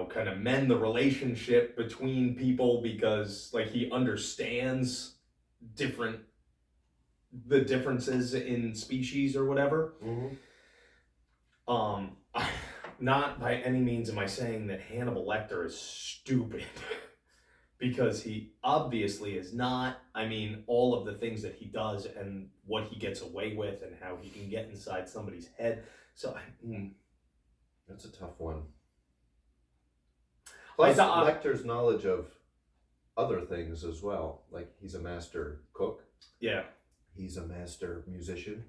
kind of mend the relationship between people because like he understands the differences in species or whatever. Not by any means am I saying that Hannibal Lecter is stupid, because he obviously is not. I mean, all of the things that he does and what he gets away with and how he can get inside somebody's head. So, That's a tough one. Plus, Lecter's knowledge of other things as well. Like, he's a master cook. Yeah. He's a master musician.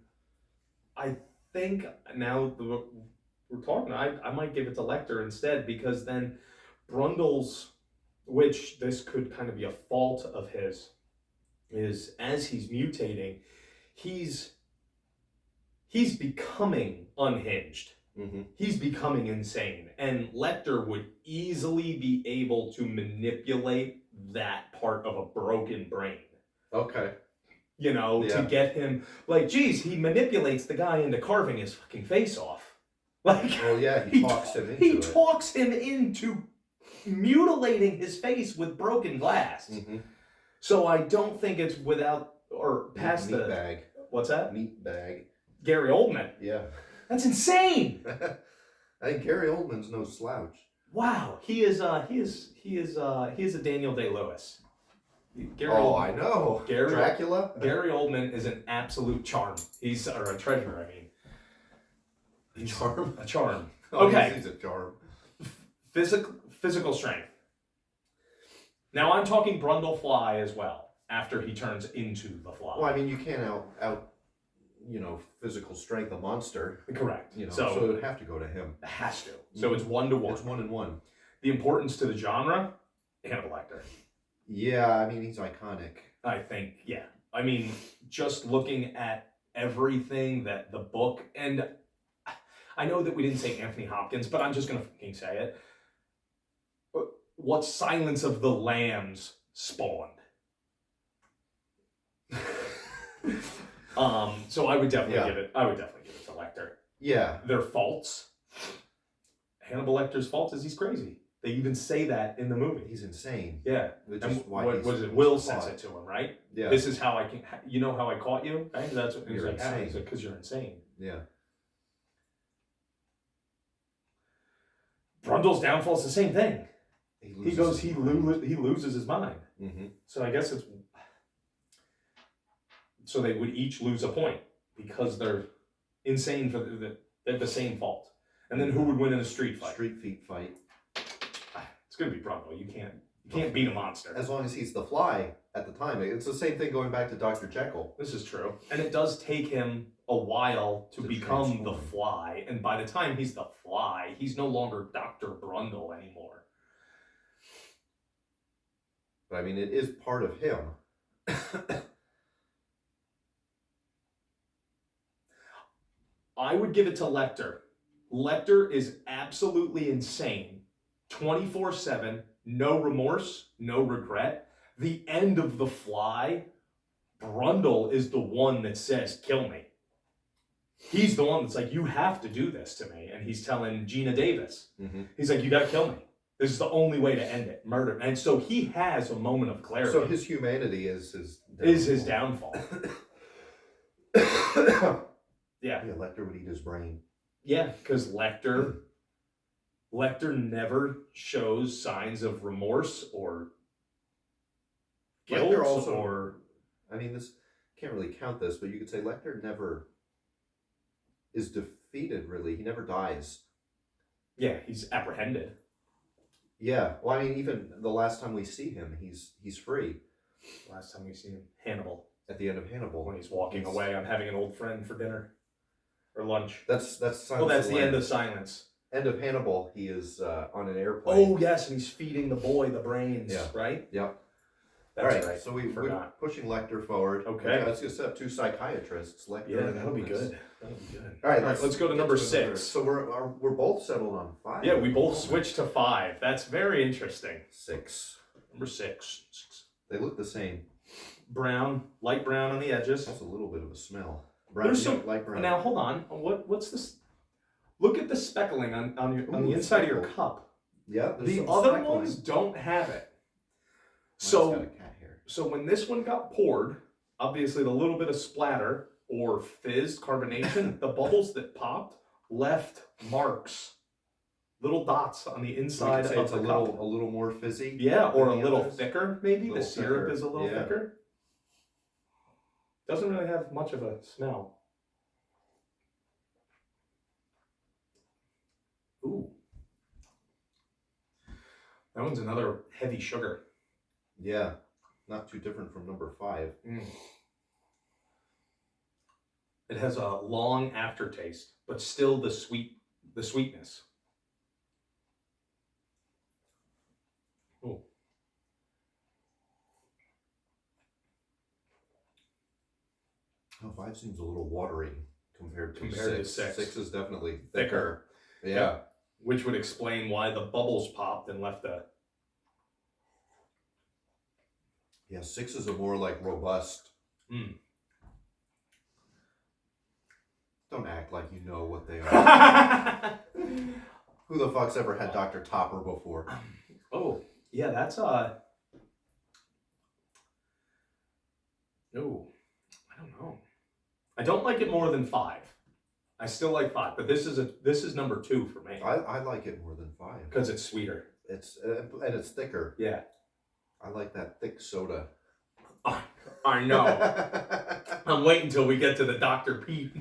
I think now we're talking, I might give it to Lecter instead, because then Brundle's, which this could kind of be a fault of his, is as he's mutating, he's becoming unhinged. Mm-hmm. He's becoming insane. And Lecter would easily be able to manipulate that part of a broken brain. Okay. You know, to get him, like, geez, he manipulates the guy into carving his fucking face off. Like, well, yeah, he talks him into he it. talks him into mutilating his face with broken glass. Mm-hmm. So I don't think it's without or past meat the bag. What's that? Meat bag. Gary Oldman. Yeah. That's insane. I think Gary Oldman's no slouch. Wow, he is a Daniel Day-Lewis. I know. Dracula. Gary Oldman is an absolute charm. Or a treasure. I mean, A charm. A charm. Oh, Okay. He's a charm. Physical strength. Now I'm talking Brundle Fly as well. After he turns into the Fly. Well, I mean, you can't out physical strength a monster. Correct. So it would have to go to him. It has to. So it's 1-to-1. It's 1-1. The importance to the genre, Hannibal Lecter. Yeah, I mean, he's iconic. I think, yeah. I mean, just looking at everything that the book, and I know that we didn't say Anthony Hopkins, but I'm just going to fucking say it. What Silence of the Lambs spawned. So I would definitely give it to Lecter. Yeah. Their faults. Hannibal Lecter's fault is he's crazy. They even say that in the movie. He's insane. Yeah. Which and is why what was it? Will says it to him, right? Yeah. This is how I can. You know how I caught you? Right? That's what he's You're like. insane. He's like, because you're insane. Yeah. Brundle's downfall is the same thing. He loses his mind. Mm-hmm. So I guess it's. So they would each lose a point because they're insane they have the same fault. And then who would win in a street fight? Street feet fight. It's gonna be Brundle. You can't beat a monster. As long as he's the Fly at the time. It's the same thing going back to Dr. Jekyll. This is true. And it does take him a while to become transform. the Fly. And by the time he's the Fly, he's no longer Dr. Brundle anymore. But I mean, it is part of him. I would give it to Lecter. Lecter is absolutely insane. 24/7, no remorse, no regret. The end of The Fly, Brundle is the one that says, kill me. He's the one that's like, you have to do this to me. And he's telling Gina Davis, he's like, you got to kill me. This is the only way to end it, murder. And so he has a moment of clarity. So his humanity is his downfall. Yeah. Yeah, Lecter would eat his brain. Yeah, because Lecter never shows signs of remorse or guilt Lecter also, or. I mean, this can't really count this, but you could say Lecter never is defeated. Really, he never dies. Yeah, he's apprehended. Yeah, well, I mean, even the last time we see him, he's free. Last time we see him, Hannibal. At the end of Hannibal, When he's walking away, I'm having an old friend for dinner or lunch. That's Silence Oh, that's of the the end of Lambs. Silence. End of Hannibal. He is on an airplane. Oh yes, and he's feeding the boy the brains. Yeah. Right. Yep. That's All right. right. So we're Forgot. pushing Lecter forward. Okay. Let's just set up 2 psychiatrists. Lecter. Yeah, and that'll be Loomis. good. That'll be good. All right. Let's go to number 6. So we're both settled on 5. Yeah, we both switched to 5. That's very interesting. 6. Number 6. They look the same. Brown, light brown on the edges. That's a little bit of a smell. Brown, There's some. light brown. Now hold on. What's this? Look at the speckling on the inside of your speckled. cup. Yeah. there's The some other speckling. ones don't have it. Mine's So got a cat hair. so when this one got poured, obviously the little bit of splatter or fizz carbonation, the bubbles that popped left marks, little dots on the So we inside could say of it's the a cup. little more fizzy. Yeah, or a than the little others. thicker, maybe. Little The syrup thicker, is a little yeah. thicker. Doesn't really have much of a smell. Ooh. That one's another heavy sugar. Yeah. Not too different from number 5. It has a long aftertaste, but still the sweetness. Ooh. Oh, 5 seems a little watery compared to Compared to 6. six. 6 is definitely Thicker. thicker. Yeah. Yeah. Which would explain why the bubbles popped and left a... Yeah, 6 is a more like robust. Don't act like you know what they are. Who the fuck's ever had Dr. Topper before? Oh, yeah, that's No, I don't know. I don't like it more than 5. I still like 5, but this is number 2 for me. I like it more than 5 because it's sweeter. It's and it's thicker. Yeah, I like that thick soda. I know. I'm waiting until we get to the Dr. Pete.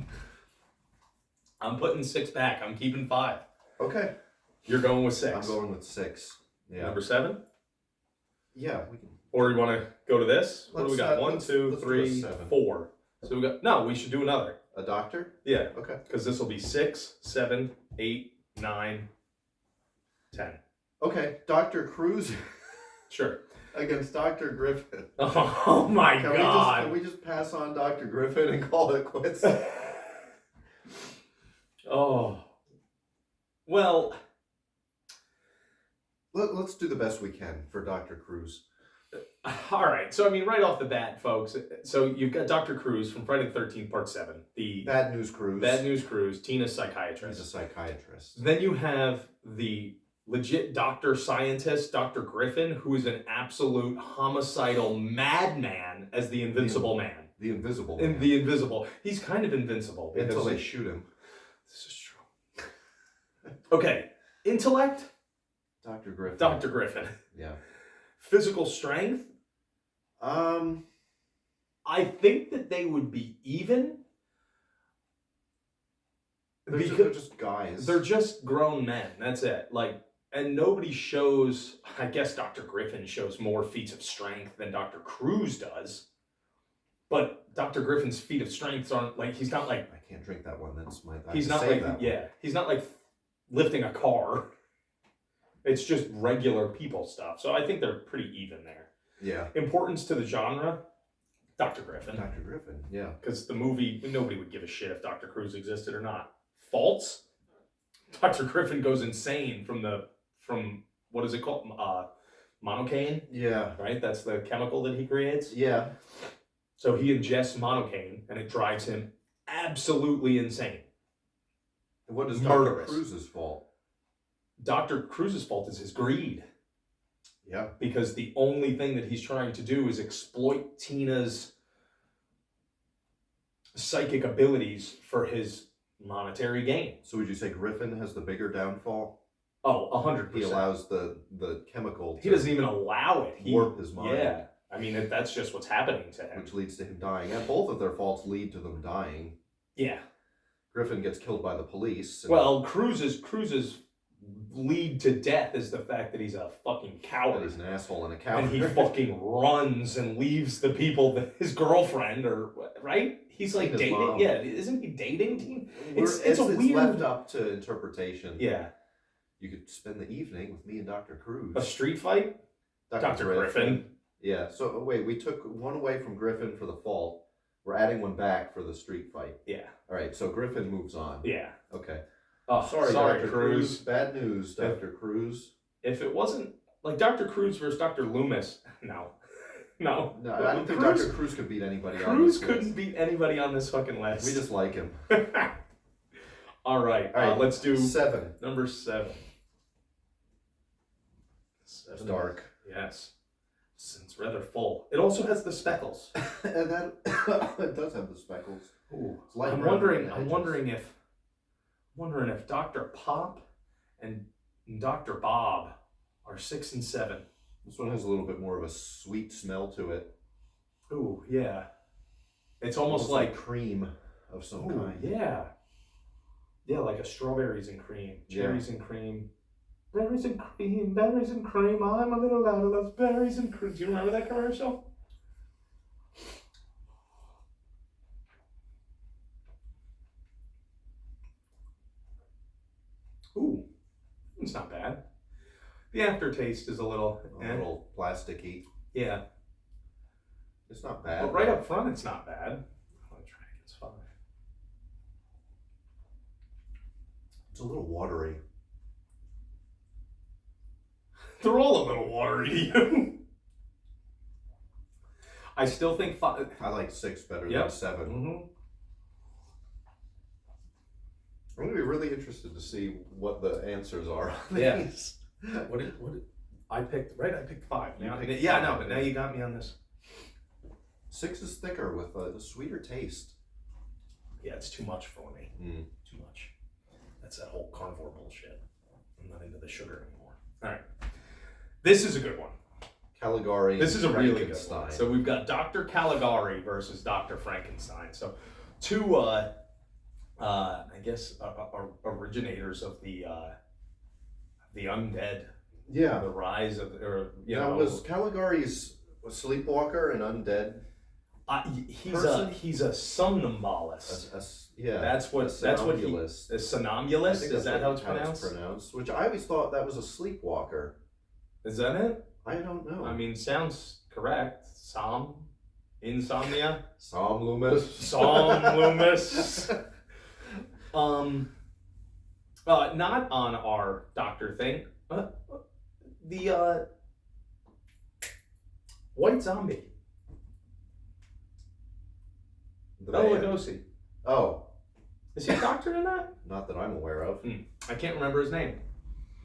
I'm putting 6 back. I'm keeping 5. Okay. You're going with 6. I'm going with 6. Yeah. Number 7. Yeah, we can. Or you want to go to this? What do we got? 1, let's 2, do a 3, 7. 4. So we got. No, we should do another. A doctor? Yeah. Okay. Because this will be 6, 7, 8, 9, 10. Okay. Dr. Cruz Sure. against Dr. Griffin. Oh my God. Can we just pass on Dr. Griffin and call it quits? Oh. Well. Let's do the best we can for Dr. Cruz. All right. So, I mean, right off the bat, folks. So, you've got Dr. Cruz from Friday the 13th, Part 7. The Bad News Cruz. Bad News Cruz, Tina's psychiatrist. He's a psychiatrist. Then you have the legit doctor scientist, Dr. Griffin, who is an absolute homicidal madman as the Invincible Man. The Invisible In Man. the Invisible. He's kind of invincible. Until they shoot him. This is true. Okay. Intellect, Dr. Griffin. Dr. Griffin. Yeah. Physical strength, I think that they would be even. They're just guys. They're just grown men. That's it. Like, and nobody shows. I guess Dr. Griffin shows more feats of strength than Dr. Cruz does. But Dr. Griffin's feat of strength aren't like he's not like I can't drink that one. That's my. he's not like he's not like lifting a car. It's just regular people stuff. So I think they're pretty even there. Yeah. Importance to the genre, Dr. Griffin. Dr. Griffin. Yeah. Because the movie, nobody would give a shit if Dr. Cruz existed or not. Faults? Dr. Griffin goes insane from what is it called? Monocaine? Yeah. Right? That's the chemical that he creates. Yeah. So he ingests monocaine and it drives him absolutely insane. What is Murderous. Dr. Cruz's fault? Dr. Cruz's fault is his greed. Yeah. Because the only thing that he's trying to do is exploit Tina's psychic abilities for his monetary gain. So would you say Griffin has the bigger downfall? Oh, 100%. He allows the chemical. He doesn't even allow it. He warp his mind. Yeah. I mean, that's just what's happening to him. Which leads to him dying. And both of their faults lead to them dying. Yeah. Griffin gets killed by the police. Well, Cruz's lead to death is the fact that he's a fucking coward. He's an asshole and a coward. And he fucking runs and leaves the people that his girlfriend or right? He's like His dating. mom. Yeah, isn't he dating Tina? It's a weird. left up to interpretation. Yeah. You could spend the evening with me and Dr. Cruz. A street fight? Dr. Griffin. Yeah, so wait, we took one away from Griffin for the fault. We're adding one back for the street fight. Yeah. All right, so Griffin moves on. Yeah. Okay. Oh, Sorry, Dr. Cruz. Bad news, Dr. Cruz. If it wasn't like Dr. Cruz versus Dr. Loomis, no. No, I don't think Dr. Cruz could beat anybody on Cruz this couldn't list. beat anybody on this fucking list. We just like him. All right, All right, let's do 7. number 7. It's dark. Yes. It's rather full. It also has the speckles. And that it does have the speckles. Ooh. It's light I'm brown wondering on the edges. wondering if Dr. Pop and Dr. Bob are 6 and 7. This one has a little bit more of a sweet smell to it. Ooh, yeah. It's almost like cream of some ooh, kind. yeah. Yeah, like a strawberries and cream, cherries and cream. Berries and cream, I'm a little out of those berries and cream. Do you remember that commercial? Ooh, it's not bad. The aftertaste is a little Plasticky. Yeah. It's not bad. But right up front, it's not bad. I'll try It's a little watery. They're all a little watery to you. I still think 5. I like 6 better Yep. than 7. Mm-hmm. I'm gonna be really interested to see what the answers are on Yeah. these. What did I picked? Right, I picked 5. You Now, picked yeah, 5, no, but yeah. now you got me on this. 6 is thicker with a sweeter taste. Yeah, it's too much for me. Mm. Too much. That's that whole carnivore bullshit. I'm not into the sugar anymore. All right, this is a good one. Caligari. This is a really good Frankenstein. one. So we've got Dr. Caligari versus Dr. Frankenstein. So two, I guess, originaters of the undead. Yeah. The rise of, or you Now, know, was Caligari's a sleepwalker and undead? He's a somnambulist. Yeah. That's what he. somnambulist. A somnambulist. I think Is that's that how it's pronounced? Which I always thought that was a sleepwalker. Is that it? I don't know. I mean, sounds correct. Insomnia. Somnambulist. Somnambulist. Not on our doctor thing. The white zombie. The Bela man. Lugosi. Oh, Is he a doctor in that? not that I'm aware of. I can't remember his name.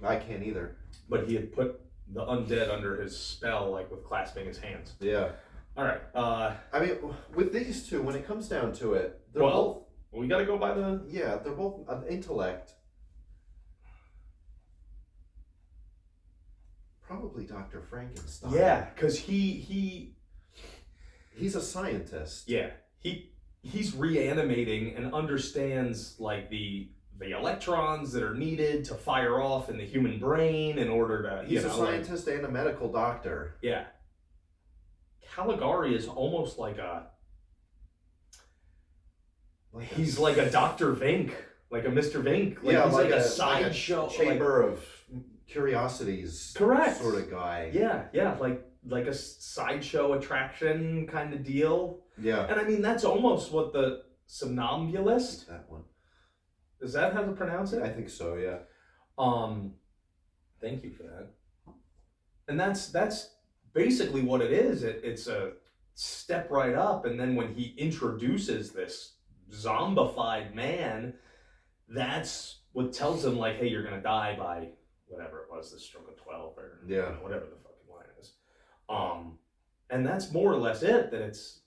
I can't either. But he had put the undead under his spell, like with clasping his hands. Yeah. All right. I mean, with these two, when it comes down to it, they're Well, we got to go by the. both. Yeah, they're both intellect. Probably Dr. Frankenstein. Yeah, because he's a scientist. Yeah, he's reanimating and understands like the electrons that are needed to fire off in the human brain in order to. He's a scientist and a medical doctor. Yeah. Caligari is almost like a. He's like a Dr. Vink, like a Mr. Vink. Like he's like a sideshow, chamber of curiosities. Correct. Sort of guy. Yeah, like a sideshow attraction kind of deal. Yeah. And I mean, that's almost what the somnambulist. That one. Is that how to pronounce it? I think so. Yeah. Thank you for that. And that's basically what it is. It's a step right up, and then when he introduces this zombified man, that's what tells him like, hey, you're gonna die by whatever it was, the stroke of 12 or whatever the fucking line is. And that's more or less it. That it's.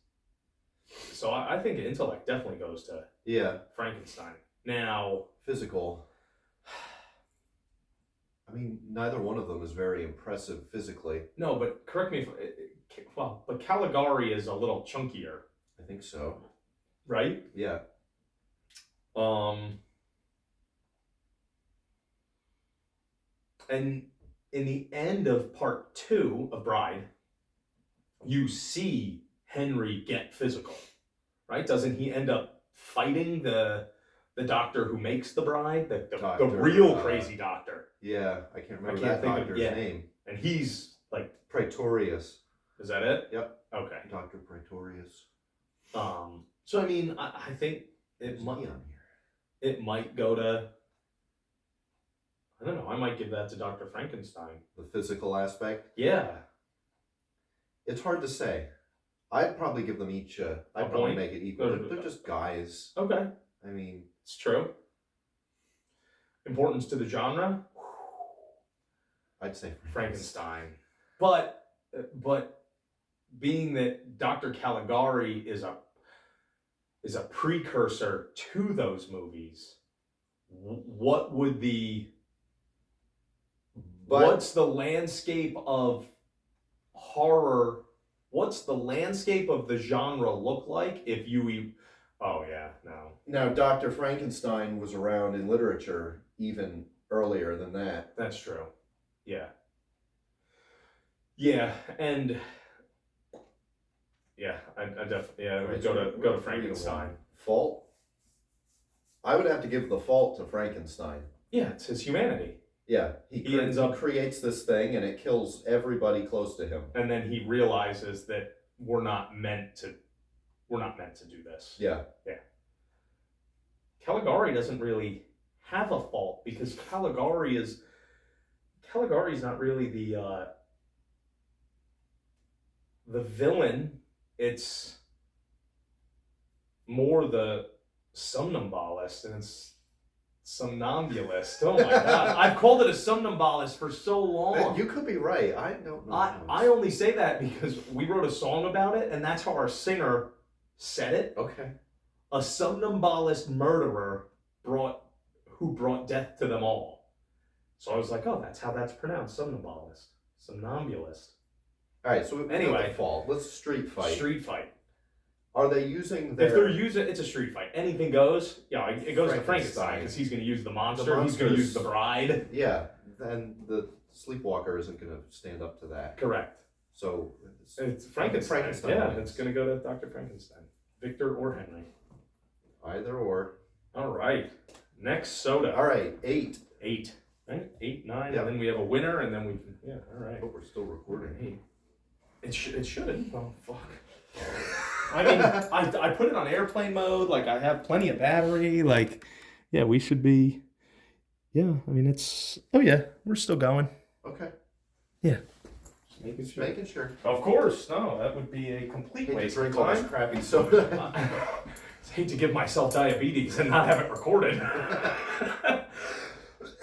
So I think intellect definitely goes to Frankenstein. Now, physical. I mean, neither one of them is very impressive physically. No, but correct me if but Caligari is a little chunkier. I think so. Right? Yeah. And in the end of part 2 of Bride, you see Henry get physical, right? Doesn't he end up fighting the doctor who makes the bride, the real crazy doctor? Yeah, I can't remember I can't that think doctor's name. And he's like Praetorius. Is that it? Yep. Okay. Dr. Praetorius. So I mean, I think it might on here. It might go to. I don't know. I might give that to Dr. Frankenstein. The physical aspect. Yeah. It's hard to say. I'd probably give them each. I'd probably make it equal. They're just guys. Okay. I mean, it's true. Importance to the genre. I'd say Frankenstein. But being that Dr. Caligari is a precursor to those movies, what would what's the landscape of horror? What's the landscape of the genre look like if you? Oh yeah, no. Now, Dr. Frankenstein was around in literature even earlier than that. That's true. Yeah. Yeah, and yeah, I definitely would go to Frankenstein. Fault. I would have to give the fault to Frankenstein. Yeah, it's his humanity. Yeah, he creates this thing and it kills everybody close to him. And then he realizes that we're not meant to do this. Yeah. Caligari doesn't really have a fault because Caligari's not really the villain. It's more the somnambulist, and it's somnambulist. Oh my god, I've called it a somnambulist for so long. You could be right. I don't know. I only say that because we wrote a song about it, and that's how our singer said it. Okay. A somnambulist murderer who brought death to them all. So I was like, oh, that's how that's pronounced, somnambulist. Somnambulist. All right, so Anyway. fault. Let's street fight. Street fight. Are they using their... If they're using, it's a street fight. Anything goes. Yeah, it goes to Frankenstein. Frankenstein because he's going to use the monster. The He's going to monsters. use the bride. Yeah, then the sleepwalker isn't going to stand up to that. Correct. So It's Frankenstein. Frankenstein Yeah, wins. it's going to go to Dr. Frankenstein. Victor or Henry. either or. All right. Next soda. All right, 8. 8. Right? 8, 9, Yep. and then we have a winner, and then we can. Yeah, all right. But we're still recording. 8. It should. Oh, fuck. I mean, I put it on airplane mode. Like, I have plenty of battery. Like, yeah, we should be. Yeah, I mean, it's. Oh, yeah, we're still going. Okay. Yeah. Just making sure. Of course. No, that would be a complete Hate to waste of drink all this time. crappy soda. I hate to give myself diabetes and not have it recorded.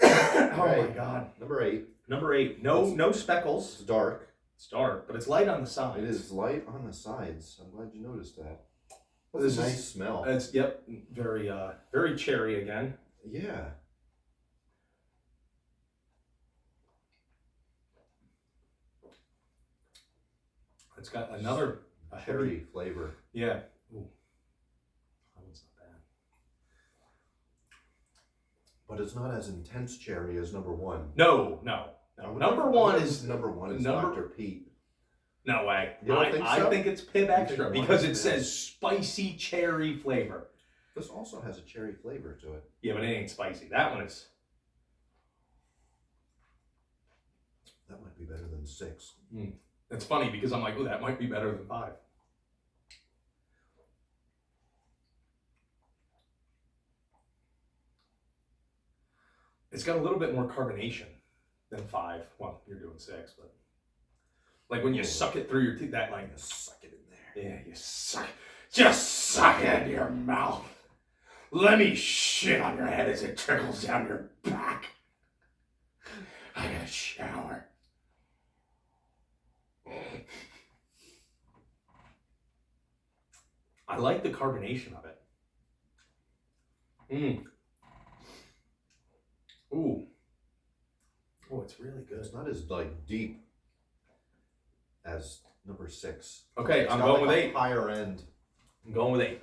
Oh, my Right. God. Number 8. Number 8. No speckles. It's dark. It's dark, but it's light on the sides. It is light on the sides. I'm glad you noticed that. This That's a is- nice smell. It's very cherry again. Yeah. It's got another a Cherry heavy. flavor. Yeah. Ooh. That one's not bad. But it's not as intense cherry as number 1. No. Number one is number 1 is number- Dr. Pete. no way. You don't think I so? think it's Pib Extra think one because is it Pib? says spicy cherry flavor. This also has a cherry flavor to it. Yeah, but it ain't spicy. That one is. That might be better than 6. It's funny because I'm like, oh, that might be better than 5. It's got a little bit more carbonation than 5. Well, you're doing 6, but like when you suck it through your teeth, that like Suck it in there. yeah, you suck, just suck it in your mouth. Let me shit on your head as it trickles down your back. I gotta shower. I like the carbonation of it. Ooh. Oh, it's really good. It's not as like deep as number 6. Okay, It's I'm got, going like, with a 8. higher end. I'm going with 8.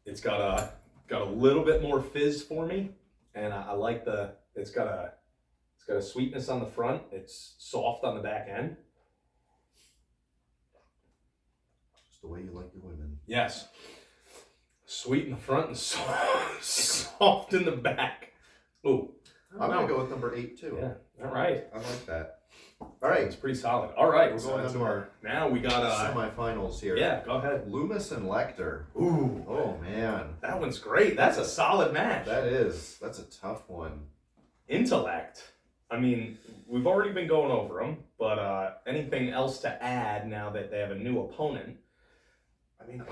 It's got a little bit more fizz for me, and I like it's got a sweetness on the front. It's soft on the back end. Just the way you like your women. Yes, sweet in the front and soft in the back. Ooh, I'm going to go with number 8 too. Yeah, all right. I like that. All right. It's pretty solid. All right, We're so going that's into our now we got semifinals here. yeah. Go ahead. Loomis and Lecter. Ooh, Oh man. that one's great. That's a solid match. That's a tough one. Intellect. I mean, we've already been going over them, but anything else to add now that they have a new opponent? I mean,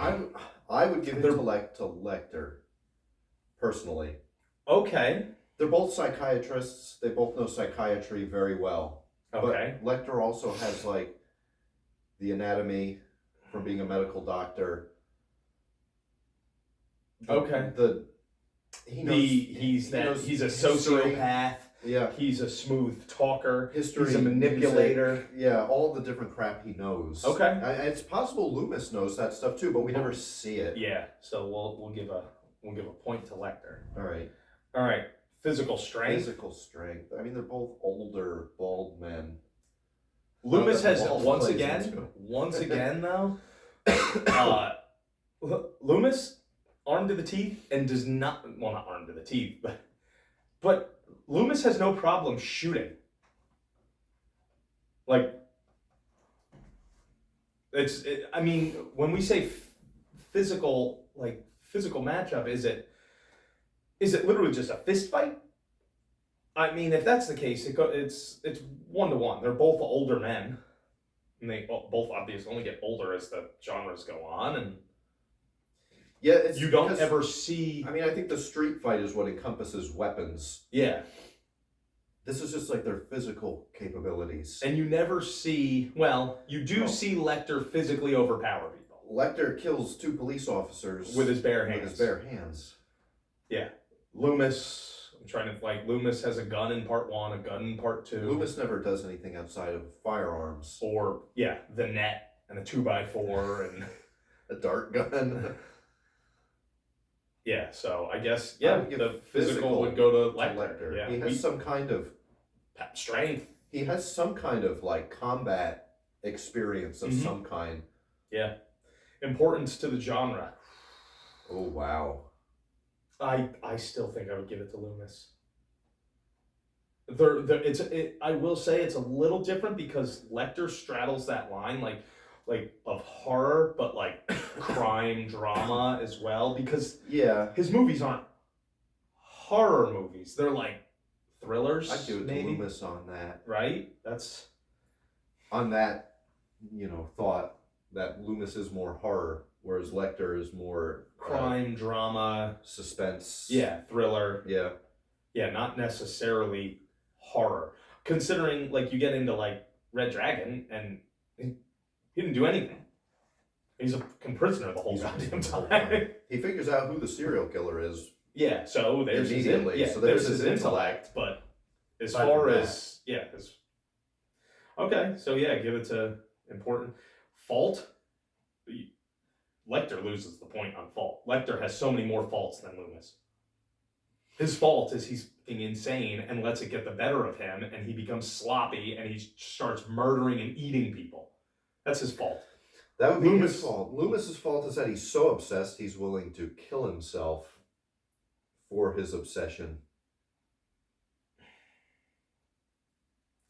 I would give intellect to Lecter, personally. Okay. They're both psychiatrists. They both know psychiatry very well. Okay. But Lecter also has like the anatomy from being a medical doctor. Okay. He's a history. sociopath. Yeah. He's a smooth talker. History. He's a manipulator. music, yeah, all the different crap he knows. Okay. It's possible Loomis knows that stuff too, but we never see it. Yeah. So we'll give a point to Lecter. All right. All right. Physical strength. Physical strength. I mean, they're both older, bald men. Loomis has Bald once plays again into though. Loomis armed to the teeth and does not armed to the teeth, but Loomis has no problem shooting. Like I mean, when we say physical matchup, is it Is it literally just a fist fight? I mean, if that's the case, it's 1-to-1. They're both older men, and they both obviously only get older as the genres go on, and Yeah, you don't ever see. I mean, I think the street fight is what encompasses weapons. Yeah, This is just like their physical capabilities. and you never see. Well, you do see Lecter physically overpower people Lecter kills 2 police officers with his bare hands. With his bare hands. Yeah, Loomis. I'm trying to Loomis has a gun in part 1, a gun in part 2. Loomis never does anything outside of firearms. Or the net and a 2x4 and A dart gun. yeah. So I guess I would give the physical would go to Lecter. Lecter. Yeah, He has some kind of strength. He has some kind of like combat experience of some kind. Yeah, importance to the genre. Oh wow. I still think I would give it to Loomis. I will say it's a little different because Lecter straddles that line like of horror, but like crime drama as well. Because his movies aren't horror movies; they're like thrillers. I'd give it maybe. to Loomis on that. Right? That's on that, thought that Loomis is more horror, whereas Lecter is more crime drama, suspense. Yeah, thriller. Yeah. Yeah, not necessarily horror. Considering you get into Red Dragon and he didn't do anything. He's a prisoner the whole goddamn time. He figures out who the serial killer is. Yeah, so there's immediately. So there's his intellect, but as far as okay, so give it to important. Fault. Lecter loses the point on fault. Lecter has so many more faults than Loomis. His fault is he's being insane and lets it get the better of him, and he becomes sloppy and he starts murdering and eating people. That's his fault. That would be his fault. Loomis's fault is that he's so obsessed he's willing to kill himself for his obsession.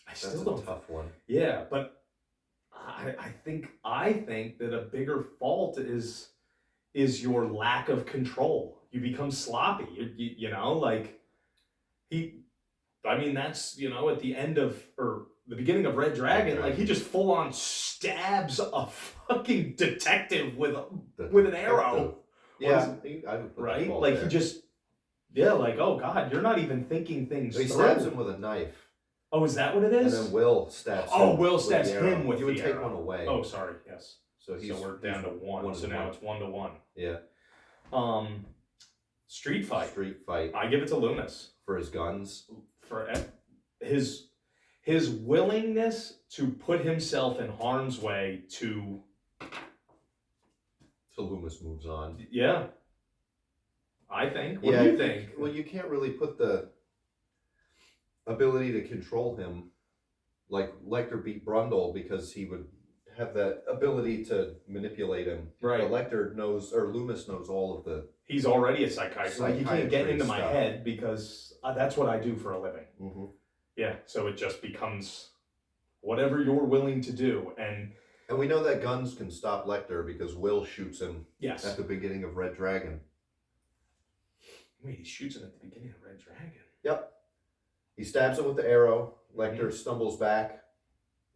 That's a tough one. Yeah, but I think that a bigger fault is your lack of control. You become sloppy. That's at the end of or the beginning of Red Dragon, he just full on stabs a fucking detective with an arrow. Yeah, I would put right. There. He just oh god, you're not even thinking things. He stabs him with a knife. Oh, is that what it is? And then Will stabs him. Oh, Will stabs him with the arrow. You would take one away. Oh, sorry, yes. So we're down to 1. So now it's 1-to-1. Yeah. Street fight. Street fight. I give it to Loomis. For his guns. For his willingness to put himself in harm's way to... Till Loomis moves on. Yeah. I think. What do you think? Well, you can't really put the ability to control him like Lecter beat Brundle because he would have that ability to manipulate him. Right. But Loomis knows all of the... He's already a psychiatrist. You can't get into my head because that's what I do for a living. Mm-hmm. Yeah, so it just becomes whatever you're willing to do. And we know that guns can stop Lecter because Will shoots him at the beginning of Red Dragon. Wait, he shoots him at the beginning of Red Dragon? Yep. He stabs him with the arrow. Lecter stumbles back,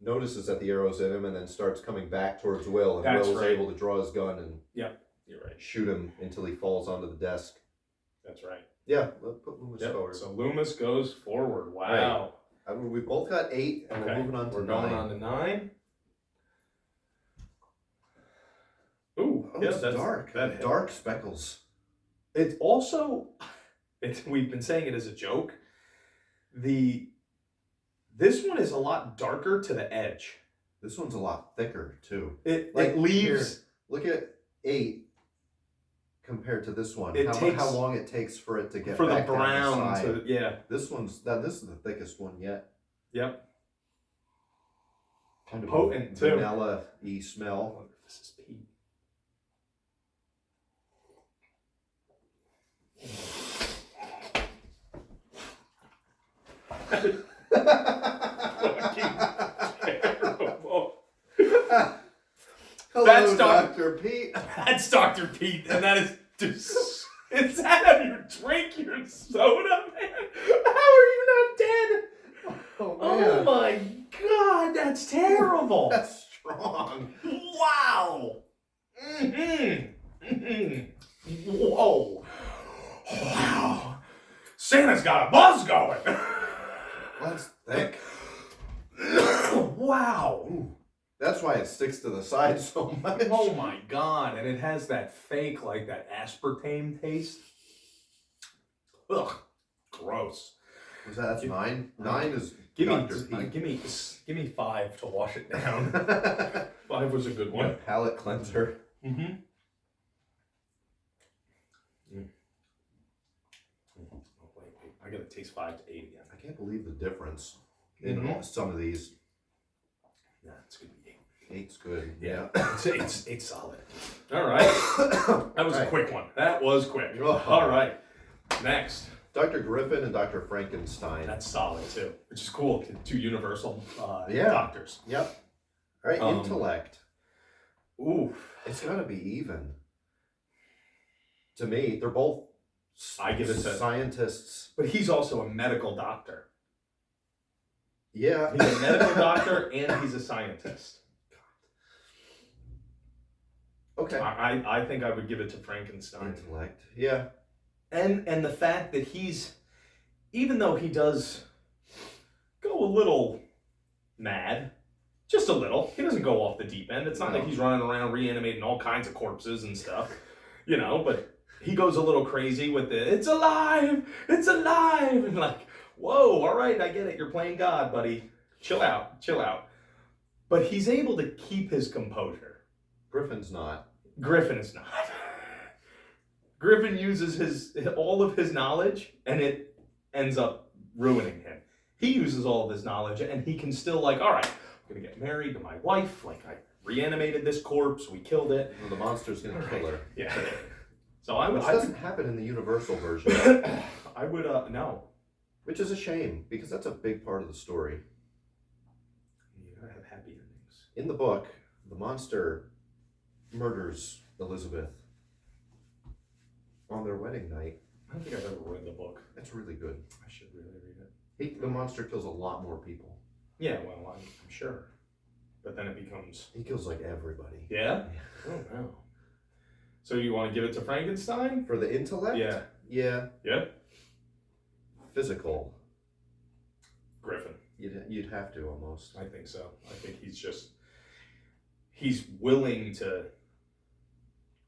notices that the arrow's in him, and then starts coming back towards Will. And Will's able to draw his gun and you're right. Shoot him until he falls onto the desk. That's right. Yeah, let's put Loomis forward. So Loomis goes forward. Wow. Right. We both got 8, and we're moving on to 9. We're going on to 9. Ooh, it's dark. Dark speckles. It's also, we've been saying it as a joke. This one is a lot darker to the edge. This one's a lot thicker too. It leaves. Here, look at 8 compared to this one. How long it takes for it to get for back the brown down the side. This is the thickest one yet. Yep. Kind of potent too. Vanilla-y smell. I wonder if this is Pete. Hello, that's Dr. Pete. That's Dr. Pete, and that is just... Is that how you drink your your soda, man. How are you not dead? Oh, Oh my God, that's terrible. That's strong. Wow. Whoa. Wow. Santa's got a buzz going. That's thick. Wow. Ooh. That's why it sticks to the side so much. Oh my God. And it has that fake, like that aspartame taste. Ugh. Gross. Was that's 9? 9 is Give Dr. Pete. me 5 to wash it down. 5 was a good one. Palate cleanser. Mm-hmm. Oh, wait. I gotta taste 5 to 8 again. I can't believe the difference in some of these. Yeah, it's gonna be 8. 8's good. Yeah, it's solid. All right, that was a quick one. That was quick. All right, next. Dr. Griffin and Dr. Frankenstein. That's solid too, which is cool. 2 universal Yeah. doctors. Yep. All right, intellect. Ooh, It's got to be even. To me, they're both I give it to scientists. but he's also a medical doctor. Yeah. He's a medical doctor and he's a scientist. Okay. I think I would give it to Frankenstein. Intellect. Yeah. And the fact that he's, even though he does go a little mad, just a little, he doesn't go off the deep end. It's not like he's running around reanimating all kinds of corpses and stuff, but he goes a little crazy with it's alive, and like, whoa, all right, I get it, you're playing God, buddy. Chill out. But he's able to keep his composure. Griffin's not. Griffin is not. Griffin uses all of his knowledge, and it ends up ruining him. He uses all of his knowledge, and he can still all right, I'm gonna get married to my wife. Like I reanimated this corpse, we killed it. Well, the monster's gonna kill her. Yeah. So I would. Which doesn't happen in the Universal version. I would no. Which is a shame because that's a big part of the story. You gotta have happy endings. In the book, the monster murders Elizabeth on their wedding night. I don't think I've ever read the book. It's really good. I should really read it. The monster kills a lot more people. Yeah, well, I'm sure. But then it becomes. He kills like everybody. Yeah? Oh, no. So you want to give it to Frankenstein? For the intellect? Yeah. Yeah. Yeah? Physical. Griffin. You'd have to almost. I think so. I think he's willing to.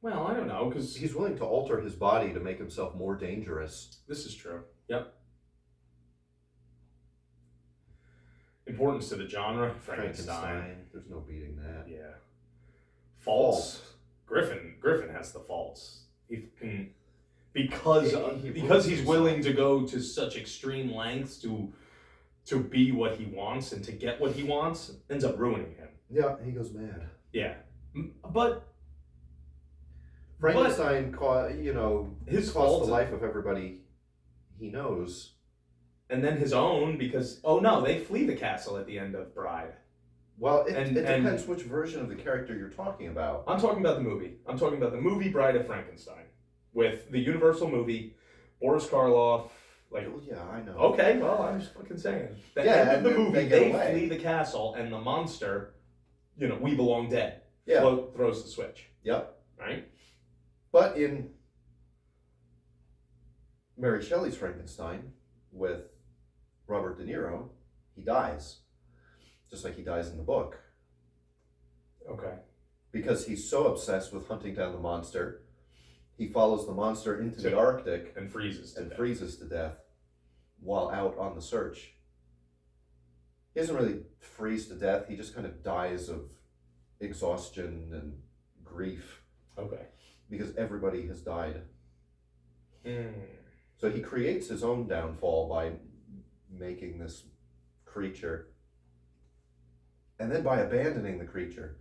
Well, I don't know, because He's willing to alter his body to make himself more dangerous. this is true. Yep. Importance to the genre, Frankenstein. There's no beating that. Yeah. Faults. Griffin has the faults. He can, because he's willing to go to such extreme lengths to be what he wants and to get what he wants, ends up ruining him. Yeah, he goes mad. Yeah. But Frankenstein his cost fault the life of everybody he knows. And then his own, because they flee the castle at the end of Bride. Well, it depends which version of the character you're talking about. I'm talking about the movie. I'm talking about the movie Bride of Frankenstein, with the Universal movie, Boris Karloff. Yeah, I know. Okay, well, I'm just fucking saying. The end of the movie, they flee the castle, and the monster, we belong dead. Yeah. Throws the switch. Yep. Right? But in Mary Shelley's Frankenstein with Robert De Niro, he dies. Just like he dies in the book. Okay. Because he's so obsessed with hunting down the monster, he follows the monster into the Arctic and freezes to death while out on the search. He doesn't really freeze to death, he just kind of dies of exhaustion and grief. Okay. Because everybody has died. Mm. So he creates his own downfall by making this creature. And then by abandoning the creature.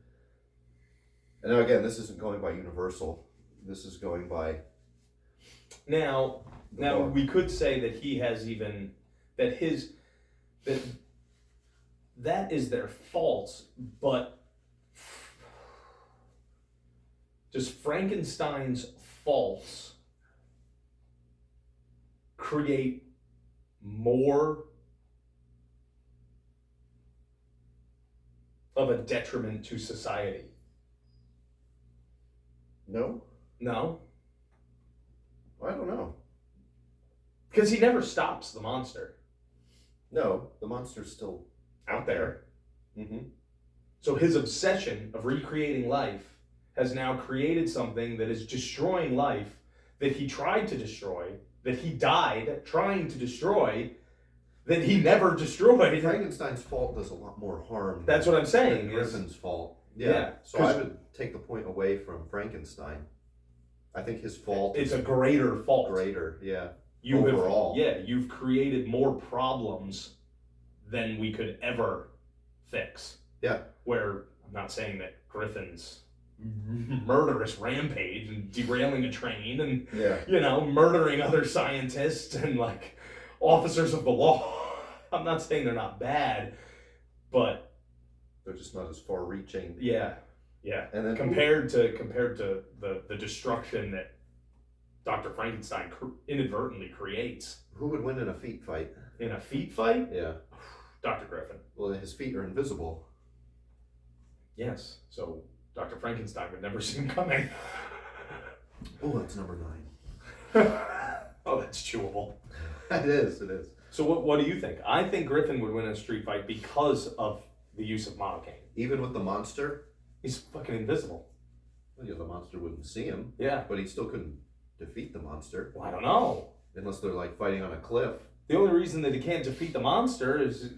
And now again, this isn't going by Universal. This is going by... Now we could say that he has even... That is their faults, but... Does Frankenstein's faults create more of a detriment to society? No? No, I don't know. because he never stops the monster No, the monster's still out there. Mm-hmm. So his obsession of recreating life has now created something that is destroying life that he tried to destroy, that he died trying to destroy, that he never destroyed. Frankenstein's fault does a lot more harm. That's what I'm saying. Than Griffin's fault. Yeah, So I would take the point away from Frankenstein. I think his fault it's is a greater fault. greater. Yeah. You overall. You've created more problems than we could ever fix. Yeah. Where I'm not saying that Griffin's murderous rampage and derailing a train and murdering other scientists and like officers of the law. I'm not saying they're not bad, but they're just not as far reaching. Yeah. And then compared to the destruction that Dr. Frankenstein inadvertently creates. Who would win in a feet fight? In a feet fight? Yeah. Dr. Griffin. Well, his feet are invisible. Yes. So Dr. Frankenstein would never see him coming. Oh, that's number 9. Oh, that's chewable. It is. So what do you think? I think Griffin would win in a street fight because of the use of monocaine. Even with the monster? He's fucking invisible. Well, yeah, the monster wouldn't see him. Yeah. But he still couldn't defeat the monster. Well, I don't know. Unless they're like fighting on a cliff. The only reason that he can't defeat the monster is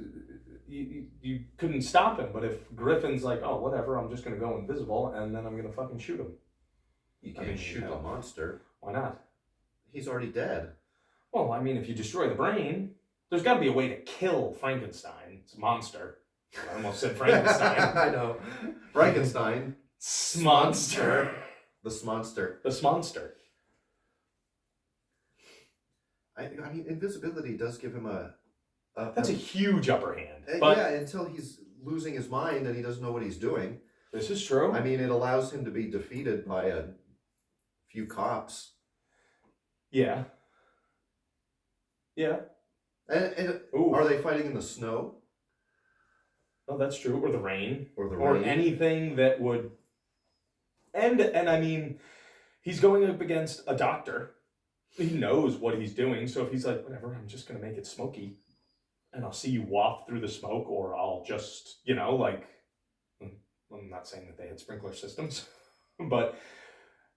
you couldn't stop him. But if Griffin's like, oh, whatever, I'm just going to go invisible and then I'm going to fucking shoot him. You can't shoot the monster. Why not? He's already dead. Well, I mean, if you destroy the brain, there's got to be a way to kill Frankenstein. It's a monster. I almost said Frankenstein. I know. Frankenstein. Smonster. The Smonster. The Smonster. I mean, invisibility does give him That's a huge upper hand. But yeah, until he's losing his mind and he doesn't know what he's doing. This is true. I mean, it allows him to be defeated by a few cops. Yeah. Yeah. And are they fighting in the snow? Oh, that's true. Or the rain. Or anything that would... And I mean, he's going up against a doctor. He knows what he's doing. So if he's like, whatever, I'm just going to make it smoky. And I'll see you waft through the smoke. Or I'll just, I'm not saying that they had sprinkler systems. But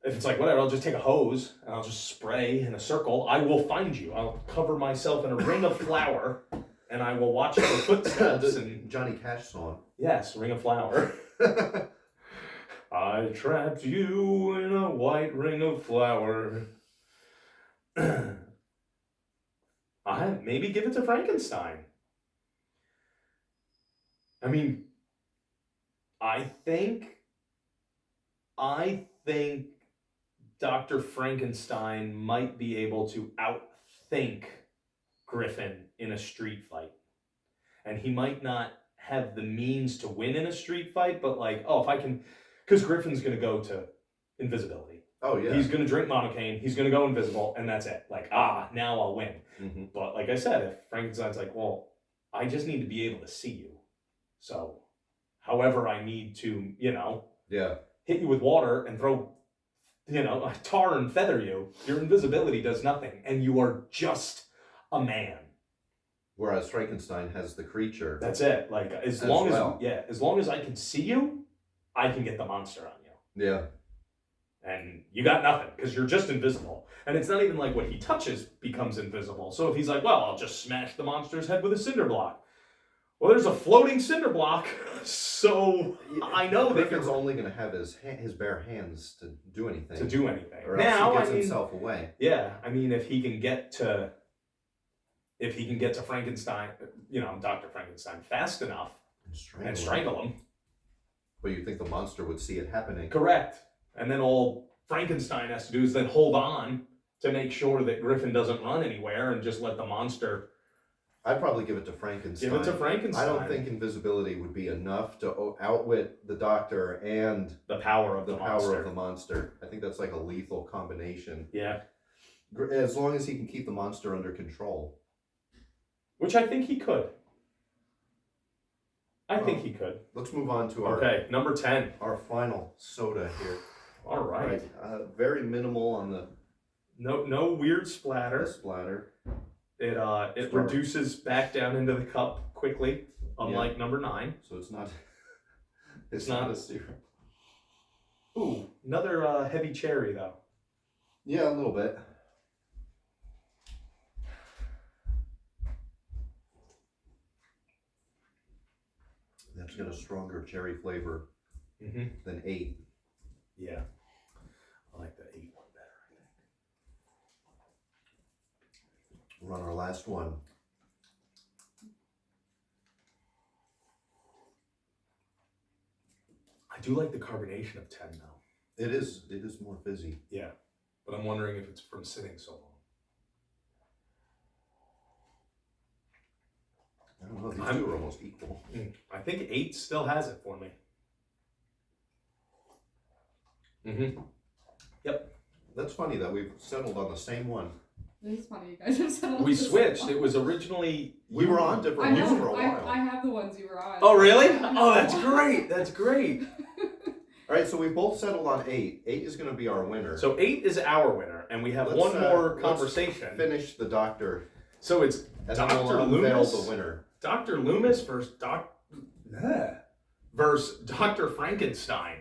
if it's like, whatever, I'll just take a hose and I'll just spray in a circle. I will find you. I'll cover myself in a ring of flour. And I will watch your footsteps. And Johnny Cash song. Yes, Ring of Flour. I trapped you in a white ring of flour. Maybe give it to Frankenstein. I mean, I think Dr. Frankenstein might be able to outthink Griffin in a street fight. And he might not have the means to win in a street fight, but if I can... Because Griffin's going to go to invisibility. Oh, yeah. He's going to drink monocaine, he's going to go invisible, and that's it. Now I'll win. Mm-hmm. But like I said, if Frankenstein's like, well, I just need to be able to see you. So, however I need to, hit you with water and throw, tar and feather you, your invisibility does nothing. And you are just a man. Whereas Frankenstein has the creature. That's it. As long as I can see you, I can get the monster on you. Yeah. And you got nothing because you're just invisible. And it's not even like what he touches becomes invisible. So if he's like, well, I'll just smash the monster's head with a cinder block. Well, there's a floating cinder block, so I know that Griffin's only going to have his bare hands to do anything. Or else he gets himself away. Yeah, I mean, if he can get to Frankenstein, Dr. Frankenstein fast enough and strangle him. But you think the monster would see it happening? Correct. And then all Frankenstein has to do is then hold on to make sure that Griffin doesn't run anywhere and just let the monster... I'd probably give it to Frankenstein. Give it to Frankenstein. I don't think invisibility would be enough to outwit the doctor and the power of the monster. I think that's like a lethal combination. Yeah. As long as he can keep the monster under control. Which I think he could. I think he could. Let's move on to our Okay, number 10. our final soda here. All right. Very minimal on the No weird splatter. splatter. It reduces back down into the cup quickly, unlike number 9. So it's not. It's not a syrup. Ooh, another heavy cherry though. Yeah, a little bit. That's got a stronger cherry flavor than 8. Yeah, I like the 8 one better. I think. We're on our last one. I do like the carbonation of 10 though. It is more fizzy. Yeah, but I'm wondering if it's from sitting so long. I don't know. These two are almost equal. I think 8 still has it for me. Yep. That's funny that we've settled on the same one. This is funny, you guys have settled. We on this switched. one. It was originally We were on different I ones know. for a while. I have the ones you were on. Oh really? Oh, that's great. That's great. All right, so we both settled on 8. 8 is going to be our winner. So 8 is our winner, and we have one more conversation. Finish the doctor. So it's And Dr. then we'll unveil Loomis. the winner. Dr. Loomis versus Dr. Frankenstein.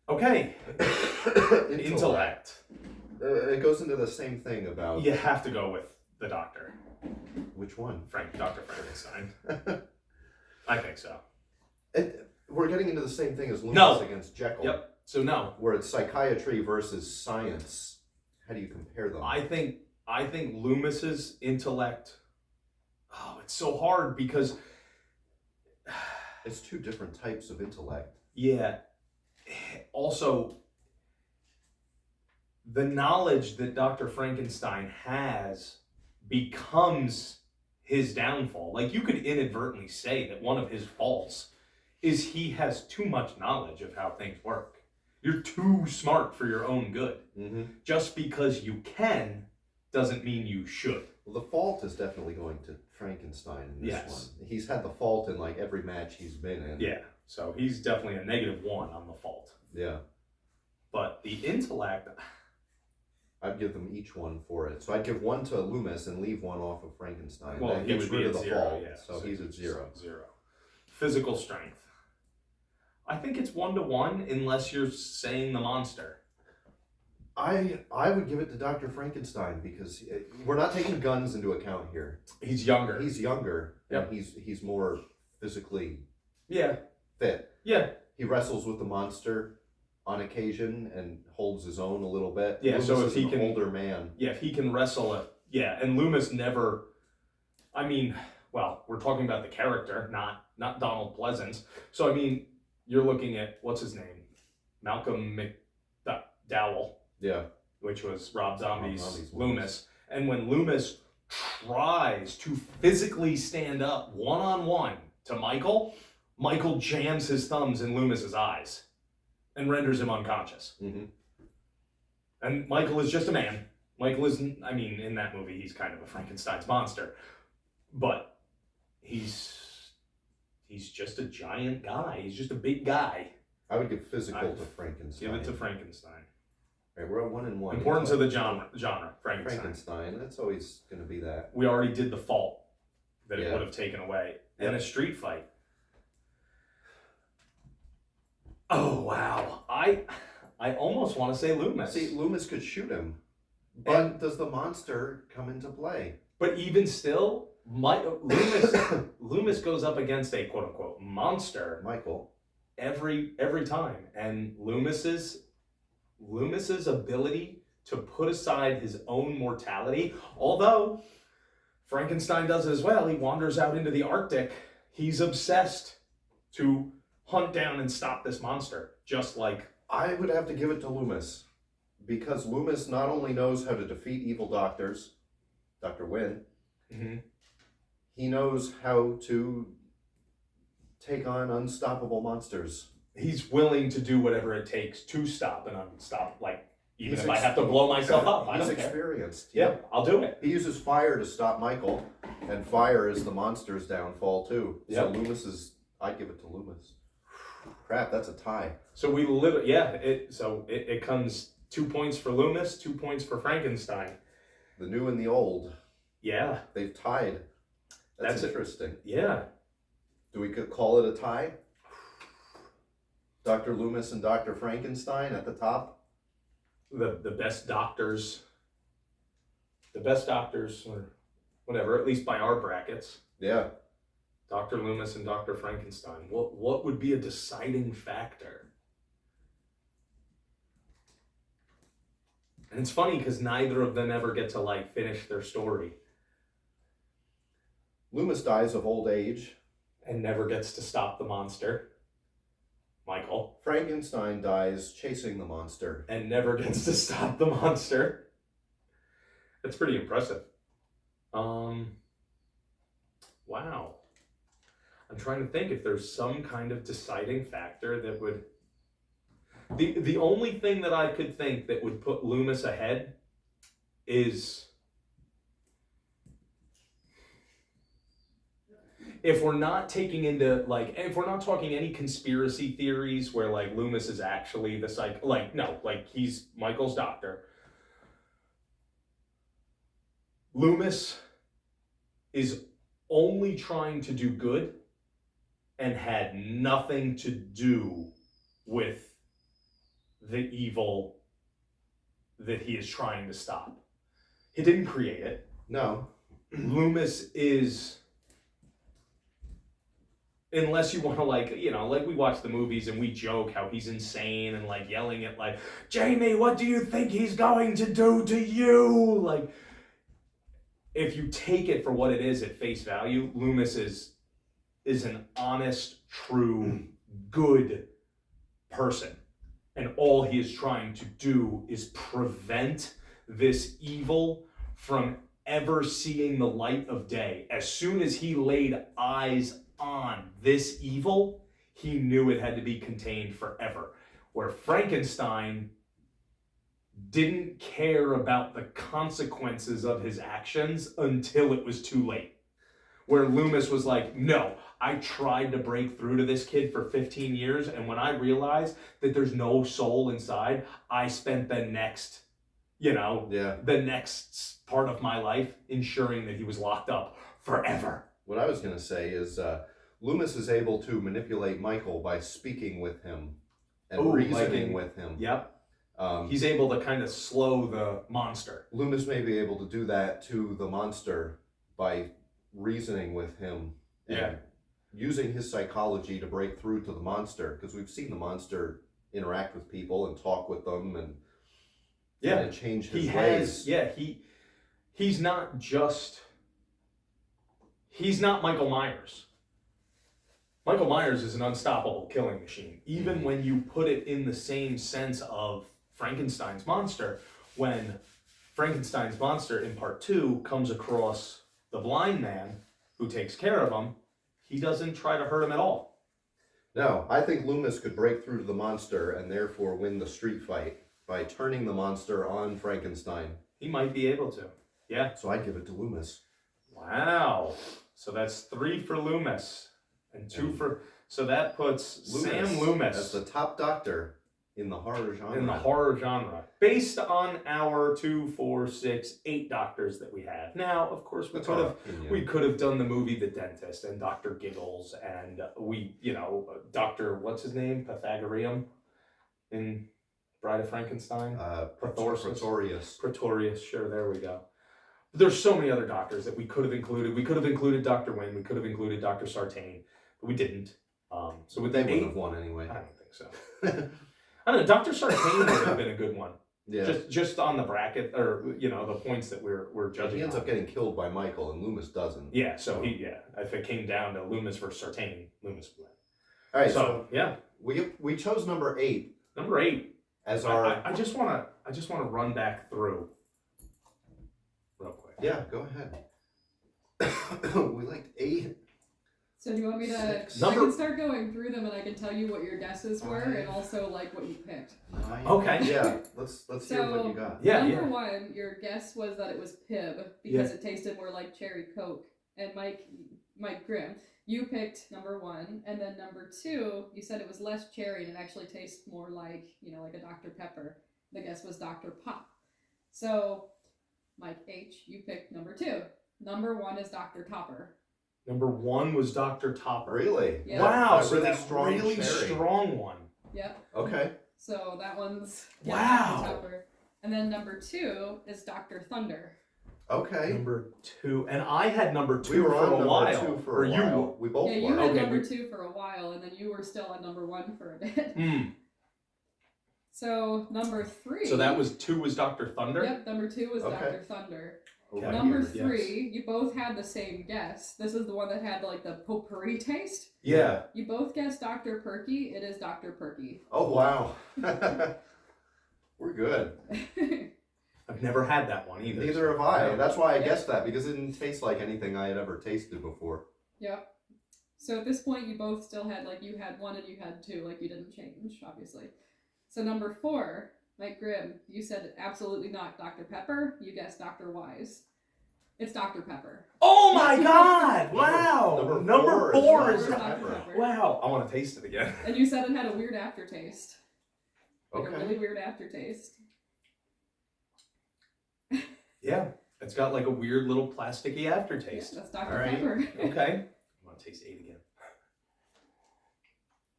Okay. Intellect. It goes into the same thing about You have to go with the doctor. which one? Dr. Frankenstein. I think so. We're getting into the same thing as Loomis No. against Jekyll. Yep. So no. Where it's psychiatry versus science. How do you compare them? I think Loomis's intellect. Oh, it's so hard because It's two different types of intellect. yeah. Also, the knowledge that Dr. Frankenstein has becomes his downfall. Like, you could inadvertently say that one of his faults is he has too much knowledge of how things work. You're too smart for your own good. Mm-hmm. Just because you can doesn't mean you should. Well, the fault is definitely going to Frankenstein in this one. He's had the fault in like every match he's been in. Yeah, so he's definitely a -1 on the fault. Yeah. But the intellect, I'd give them each one for it. So I'd give one to Loomis and leave one off of Frankenstein. well, that he gets would be rid at of the 0, fault. yeah. So he's at 0. 0. Physical strength. I think it's 1-1 unless you're saying the monster. I would give it to Dr. Frankenstein because we're not taking guns into account here. He's younger. He's younger. Yep. And he's more physically Yeah. fit. Yeah. He wrestles with the monster on occasion and holds his own a little bit. Yeah, Loomis so if is he an can- older man. Yeah, if he can wrestle it. Yeah, and Loomis never. I mean, well, we're talking about the character, not Donald Pleasance. So I mean, you're looking at what's his name, Malcolm McDowell, Yeah. which was Rob Zombie's Zombie's Loomis. And when Loomis tries to physically stand up one-on-one to Michael, Michael jams his thumbs in Loomis's eyes and renders him unconscious. Mm-hmm. And Michael is just a man. Michael isn't, I mean, in that movie, he's kind of a Frankenstein's monster. But he's just a giant guy. He's just a big guy. I would give physical to Frankenstein. Give it to Frankenstein. Right, we're at 1-1. Important to the genre, Frankenstein. Frankenstein. That's always going to be that. We already did the fault that it Yeah. would have taken away. Yeah. And a street fight. Oh, wow. I almost want to say Loomis. See, Loomis could shoot him, but does the monster come into play? But even still, Loomis goes up against a quote-unquote monster Michael. every time. And Loomis's ability to put aside his own mortality, although Frankenstein does it as well, he wanders out into the Arctic. He's obsessed to hunt down and stop this monster, just like... I would have to give it to Loomis, because Loomis not only knows how to defeat evil doctors, Dr. Wynn, he knows how to take on unstoppable monsters. He's willing to do whatever it takes to stop an unstop, like, Even if I have to blow myself up, I He's don't care. experienced. Yeah, I'll do it. He uses fire to stop Michael, and fire is the monster's downfall too. So Yep. Loomis is. I give it to Loomis. Crap, that's a tie. So we literally, yeah. It comes 2 points for Loomis, 2 points for Frankenstein. The new and the old. Yeah, They've tied. That's interesting. yeah. Do we could call it a tie? Dr. Loomis and Dr. Frankenstein at the top. The best doctors, or whatever, at least by our brackets. Yeah. Dr. Loomis and Dr. Frankenstein. What would be a deciding factor? And it's funny because neither of them ever get to like finish their story. Loomis dies of old age. And never gets to stop the monster. Michael. Frankenstein dies chasing the monster. And never gets to stop the monster. That's pretty impressive. Wow. I'm trying to think if there's some kind of deciding factor that would... The only thing that I could think that would put Loomis ahead is... If we're not taking into, like, if we're not talking any conspiracy theories where, like, Loomis is actually the he's Michael's doctor. Loomis is only trying to do good and had nothing to do with the evil that he is trying to stop. He didn't create it. No. Loomis is... Unless you want to, like, you know, like we watch the movies and we joke how he's insane and, like, yelling at, like, Jamie, what do you think he's going to do to you? Like, if you take it for what it is at face value, Loomis is an honest, true, good person. And all he is trying to do is prevent this evil from ever seeing the light of day. As soon as he laid eyes on this evil, he knew it had to be contained forever. Where Frankenstein didn't care about the consequences of his actions until it was too late. Where Loomis was like, no, I tried to break through to this kid for 15 years, and when I realized that there's no soul inside, I spent the next, the next part of my life ensuring that he was locked up forever. What I was going to say is Loomis is able to manipulate Michael by speaking with him and reasoning with him. Yep. He's able to kind of slow the monster. Loomis may be able to do that to the monster by reasoning with him and using his psychology to break through to the monster, because we've seen the monster interact with people and talk with them and change his ways. He's not Michael Myers. Michael Myers is an unstoppable killing machine. Even when you put it in the same sense of Frankenstein's monster, when Frankenstein's monster in part 2 comes across the blind man who takes care of him, he doesn't try to hurt him at all. No, I think Loomis could break through to the monster and therefore win the street fight by turning the monster on Frankenstein. He might be able to. Yeah. So I'd give it to Loomis. Wow. So that's 3 for Loomis and 2 for... So that puts Sam Loomis as the top doctor in the horror genre. In the horror genre. Based on our 2, 4, 6, 8 doctors that we have. Now, of course, we could have done the movie The Dentist and Dr. Giggles and Dr. what's his name? Pythagorean in Bride of Frankenstein? Pretorius. Pretorius, sure, there we go. There's so many other doctors that we could have included. We could have included Dr. Wynn. We could have included Dr. Sartain. But we didn't. So with they the would 8, have won anyway. I don't think so. I don't know. Dr. Sartain would have been a good one. Yeah. Just on the bracket, or the points that we're judging. He ends up getting killed by Michael, and Loomis doesn't. Yeah. So if it came down to Loomis versus Sartain, Loomis would win. All right. So yeah, we chose number 8. Number 8 as our. I just wanna run back through real quick. Yeah, go ahead. We liked 8. So do you want me to? Six. I can start going through them, and I can tell you what your guesses were, Five. and also like what you picked. 9. Okay. Yeah. Let's hear what you got. Yeah, Number one, your guess was that it was Pib because it tasted more like cherry Coke. And Mike Grimm, you picked number one, and then number two, you said it was less cherry and it actually tastes more like, like a Dr. Pepper. The guess was Dr. Pop. So, Mike H, you picked number two. Number one is Dr. Topper. Number one was Dr. Topper. Really? Yeah. Wow, That so really that strong really cherry. strong one. Yep. Okay. So that one's Wow. Dr. Topper. And then number two is Dr. Thunder. Okay. Number two, and I had number two We were for on a number while. two for or a you? while. We both Yeah, you were. had Okay, number two for a while, and then you were still on number one for a bit. Mm. So number three. So that was two was Dr. Thunder. Yep, number two was Okay. Dr. Thunder. Okay. Number Yes. three, you both had the same guess. This is the one that had like the potpourri taste. Yeah. You both guessed Dr. Perky. It is Dr. Perky. Oh wow. We're good. I've never had that one either. Neither have I. No. That's why I Yeah. guessed that, because it didn't taste like anything I had ever tasted before. Yep. So at this point, you both still had, like, you had one and you had two. Like, you didn't change, obviously. So number four, Mike Grimm, you said absolutely not Dr. Pepper. You guessed Dr. Wise. It's Dr. Pepper. Oh my God! Wow. Number four is is Dr. Pepper. Pepper. Wow. I want to taste it again. And you said it had a weird aftertaste. Like Okay. a really weird aftertaste. Yeah. It's got like a weird little plasticky Yeah, aftertaste. that's Dr. All right. Pepper. Okay. I want to taste 8 again.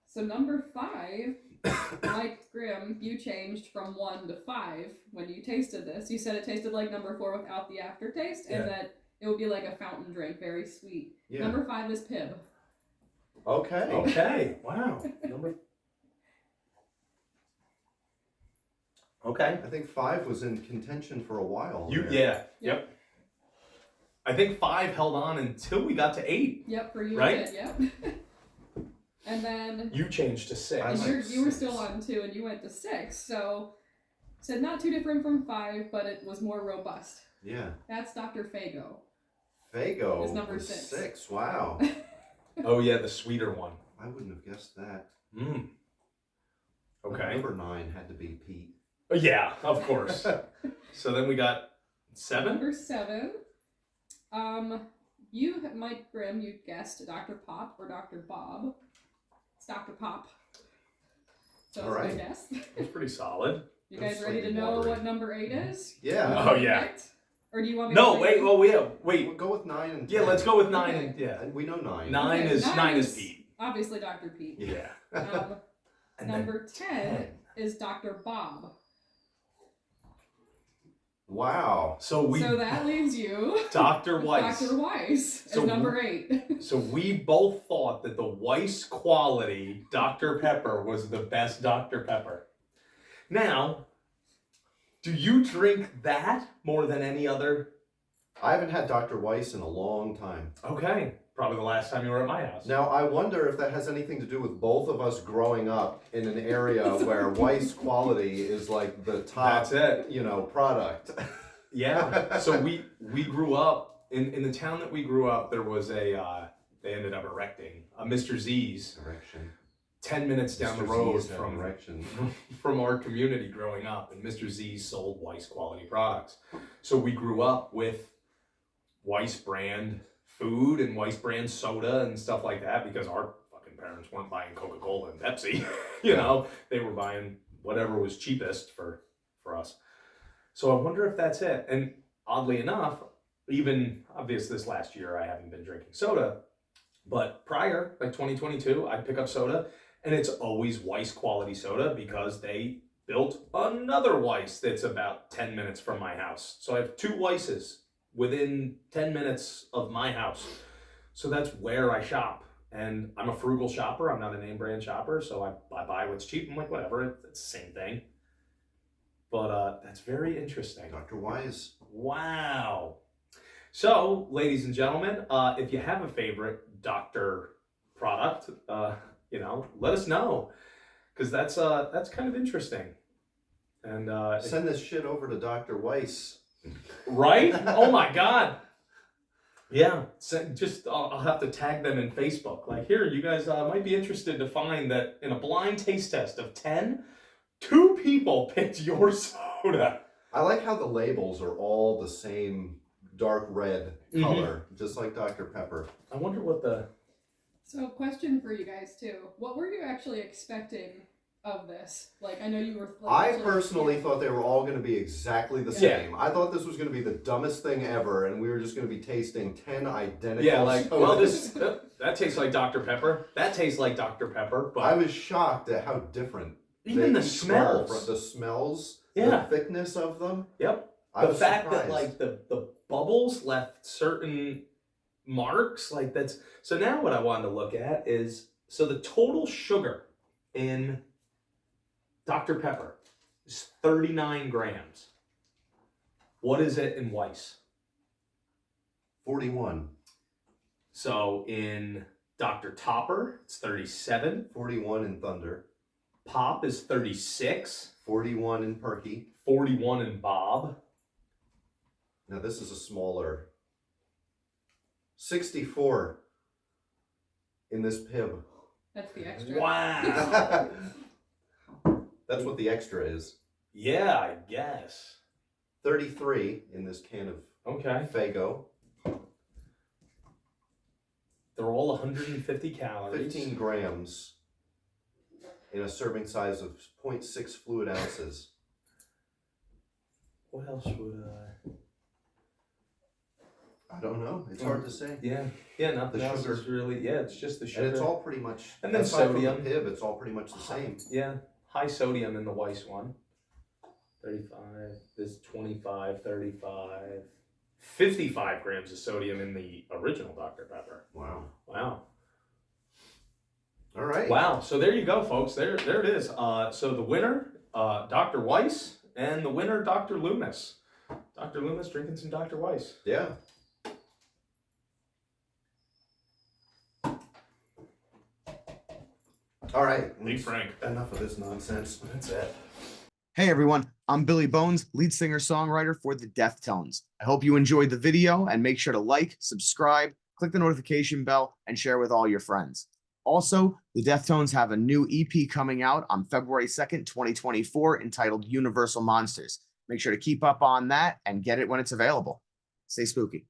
So number five, Mike Grimm, you changed from 1 to 5 when you tasted this. You said it tasted like number 4 without the aftertaste, and Yeah. that it would be like a fountain drink, very sweet. Yeah. Number 5 is Pib. Okay. Okay. Wow. Number. Okay. I think 5 was in contention for a while. You there. yeah. Yep. I think 5 held on until we got to 8. Yep, for you Right? it did, yep. And then You changed to 6. I and like you were 6. still on 2 and you went to 6. So said not too different from 5, but it was more robust. Yeah. That's Dr. Fago. Fago Is number was 6. 6. Wow. Oh yeah, the sweeter one. I wouldn't have guessed that. Mm. Okay. Number 9 had to be Pete. Yeah, of course. So then we got 7. Number 7. You, Mike Grimm, you guessed Dr. Pop or Dr. Bob. It's Dr. Pop. So that's my Alright. guess. That's pretty solid. You guys That's ready to like know watery. what number 8 is? Yeah. Oh, yeah. Correct? Or do you want me No, to wait. say- Oh yeah. Wait. We'll go with 9 and 10. Yeah, let's go with 9 Okay. and yeah. And we know 9. 9 Okay, is 9 is is- Pete. Obviously Dr. Pete. Yeah. Um, And then number 10 is Dr. Bob. Wow. So we So that leaves you Dr. Weiss. Dr. Weiss So as number 8. So we both thought that the Weiss quality Dr. Pepper was the best Dr. Pepper. Now, do you drink that more than any other? I haven't had Dr. Weiss in a long time. Okay. Probably the last time you were at my house. Now, I wonder if that has anything to do with both of us growing up in an area where Weiss quality is like the top, That's it. product. Yeah. So we grew up in the town that we grew up. There was they ended up erecting a Mr. Z's Correction. 10 minutes down the Mr. road Z's from direction. from our community growing up, and Mr. Z's sold Weiss quality products. So we grew up with Weiss brand food and Weiss brand soda and stuff like that because our fucking parents weren't buying Coca-Cola and Pepsi. You know, they were buying whatever was cheapest for us. So I wonder if that's it. And oddly enough, even obvious this last year I haven't been drinking soda, but prior, like 2022, I'd pick up soda and it's always Weiss quality soda because they built another Weiss that's about 10 minutes from my house. So I have 2 Weisses within 10 minutes of my house. So that's where I shop. And I'm a frugal shopper. I'm not a name brand shopper. So I buy what's cheap. I'm like, whatever, it's the same thing. But that's very interesting. Dr. Weiss. Wow. So, ladies and gentlemen, if you have a favorite doctor product, let us know. Because that's kind of interesting. And Send this shit over to Dr. Weiss. right? Oh my God. Yeah, so just I'll have to tag them in Facebook. Like, here, you guys might be interested to find that in a blind taste test of 10, 2 people picked your soda. I like how the labels are all the same dark red color, just like Dr. Pepper. I wonder what the... So, question for you guys too. What were you actually expecting of this? Like, I know you were. Like, I personally thought they were all going to be exactly the same. I thought this was going to be the dumbest thing ever, and we were just going to be tasting 10 identical. Yeah, like, sodas. well, this that tastes like Dr. Pepper. That tastes like Dr. Pepper. But I was shocked at how different. Even the each smells. were. The smells. Yeah. The thickness of them. Yep. I The was fact surprised. that like the bubbles left certain marks, like that's so now what I wanted to look at is so the total sugar in Dr. Pepper is 39 grams. What is it in Weiss? 41. So in Dr. Topper, it's 37. 41 in Thunder. Pop is 36. 41 in Perky. 41 in Bob. Now this is a smaller. 64 in this Pib. That's the extra. Wow. That's what the extra is. Yeah, I guess. 33 in this can of Okay. Faygo. They're all 150 calories. 15 grams in a serving size of 0.6 fluid ounces. What else would I don't know. It's hard to say. Yeah, nothing The else sugar. is really, it's just the sugar. And it's all pretty much, And then aside from the sodium. Pib, it's all pretty much the same. Yeah, high sodium in the Weiss one. 35, this 25, 35. 55 grams of sodium in the original Dr. Pepper. Wow. Wow. All right. Wow. So there you go, folks. There it is. So the winner, Dr. Weiss, and the winner, Dr. Loomis. Dr. Loomis drinking some Dr. Weiss. Yeah. All right. Big Frank. Enough of this nonsense. That's it. Hey everyone, I'm Billy Bones, lead singer-songwriter for the Deftones. I hope you enjoyed the video and make sure to like, subscribe, click the notification bell, and share with all your friends. Also, the Deftones have a new EP coming out on February 2nd, 2024 entitled Universal Monsters. Make sure to keep up on that and get it when it's available. Stay spooky.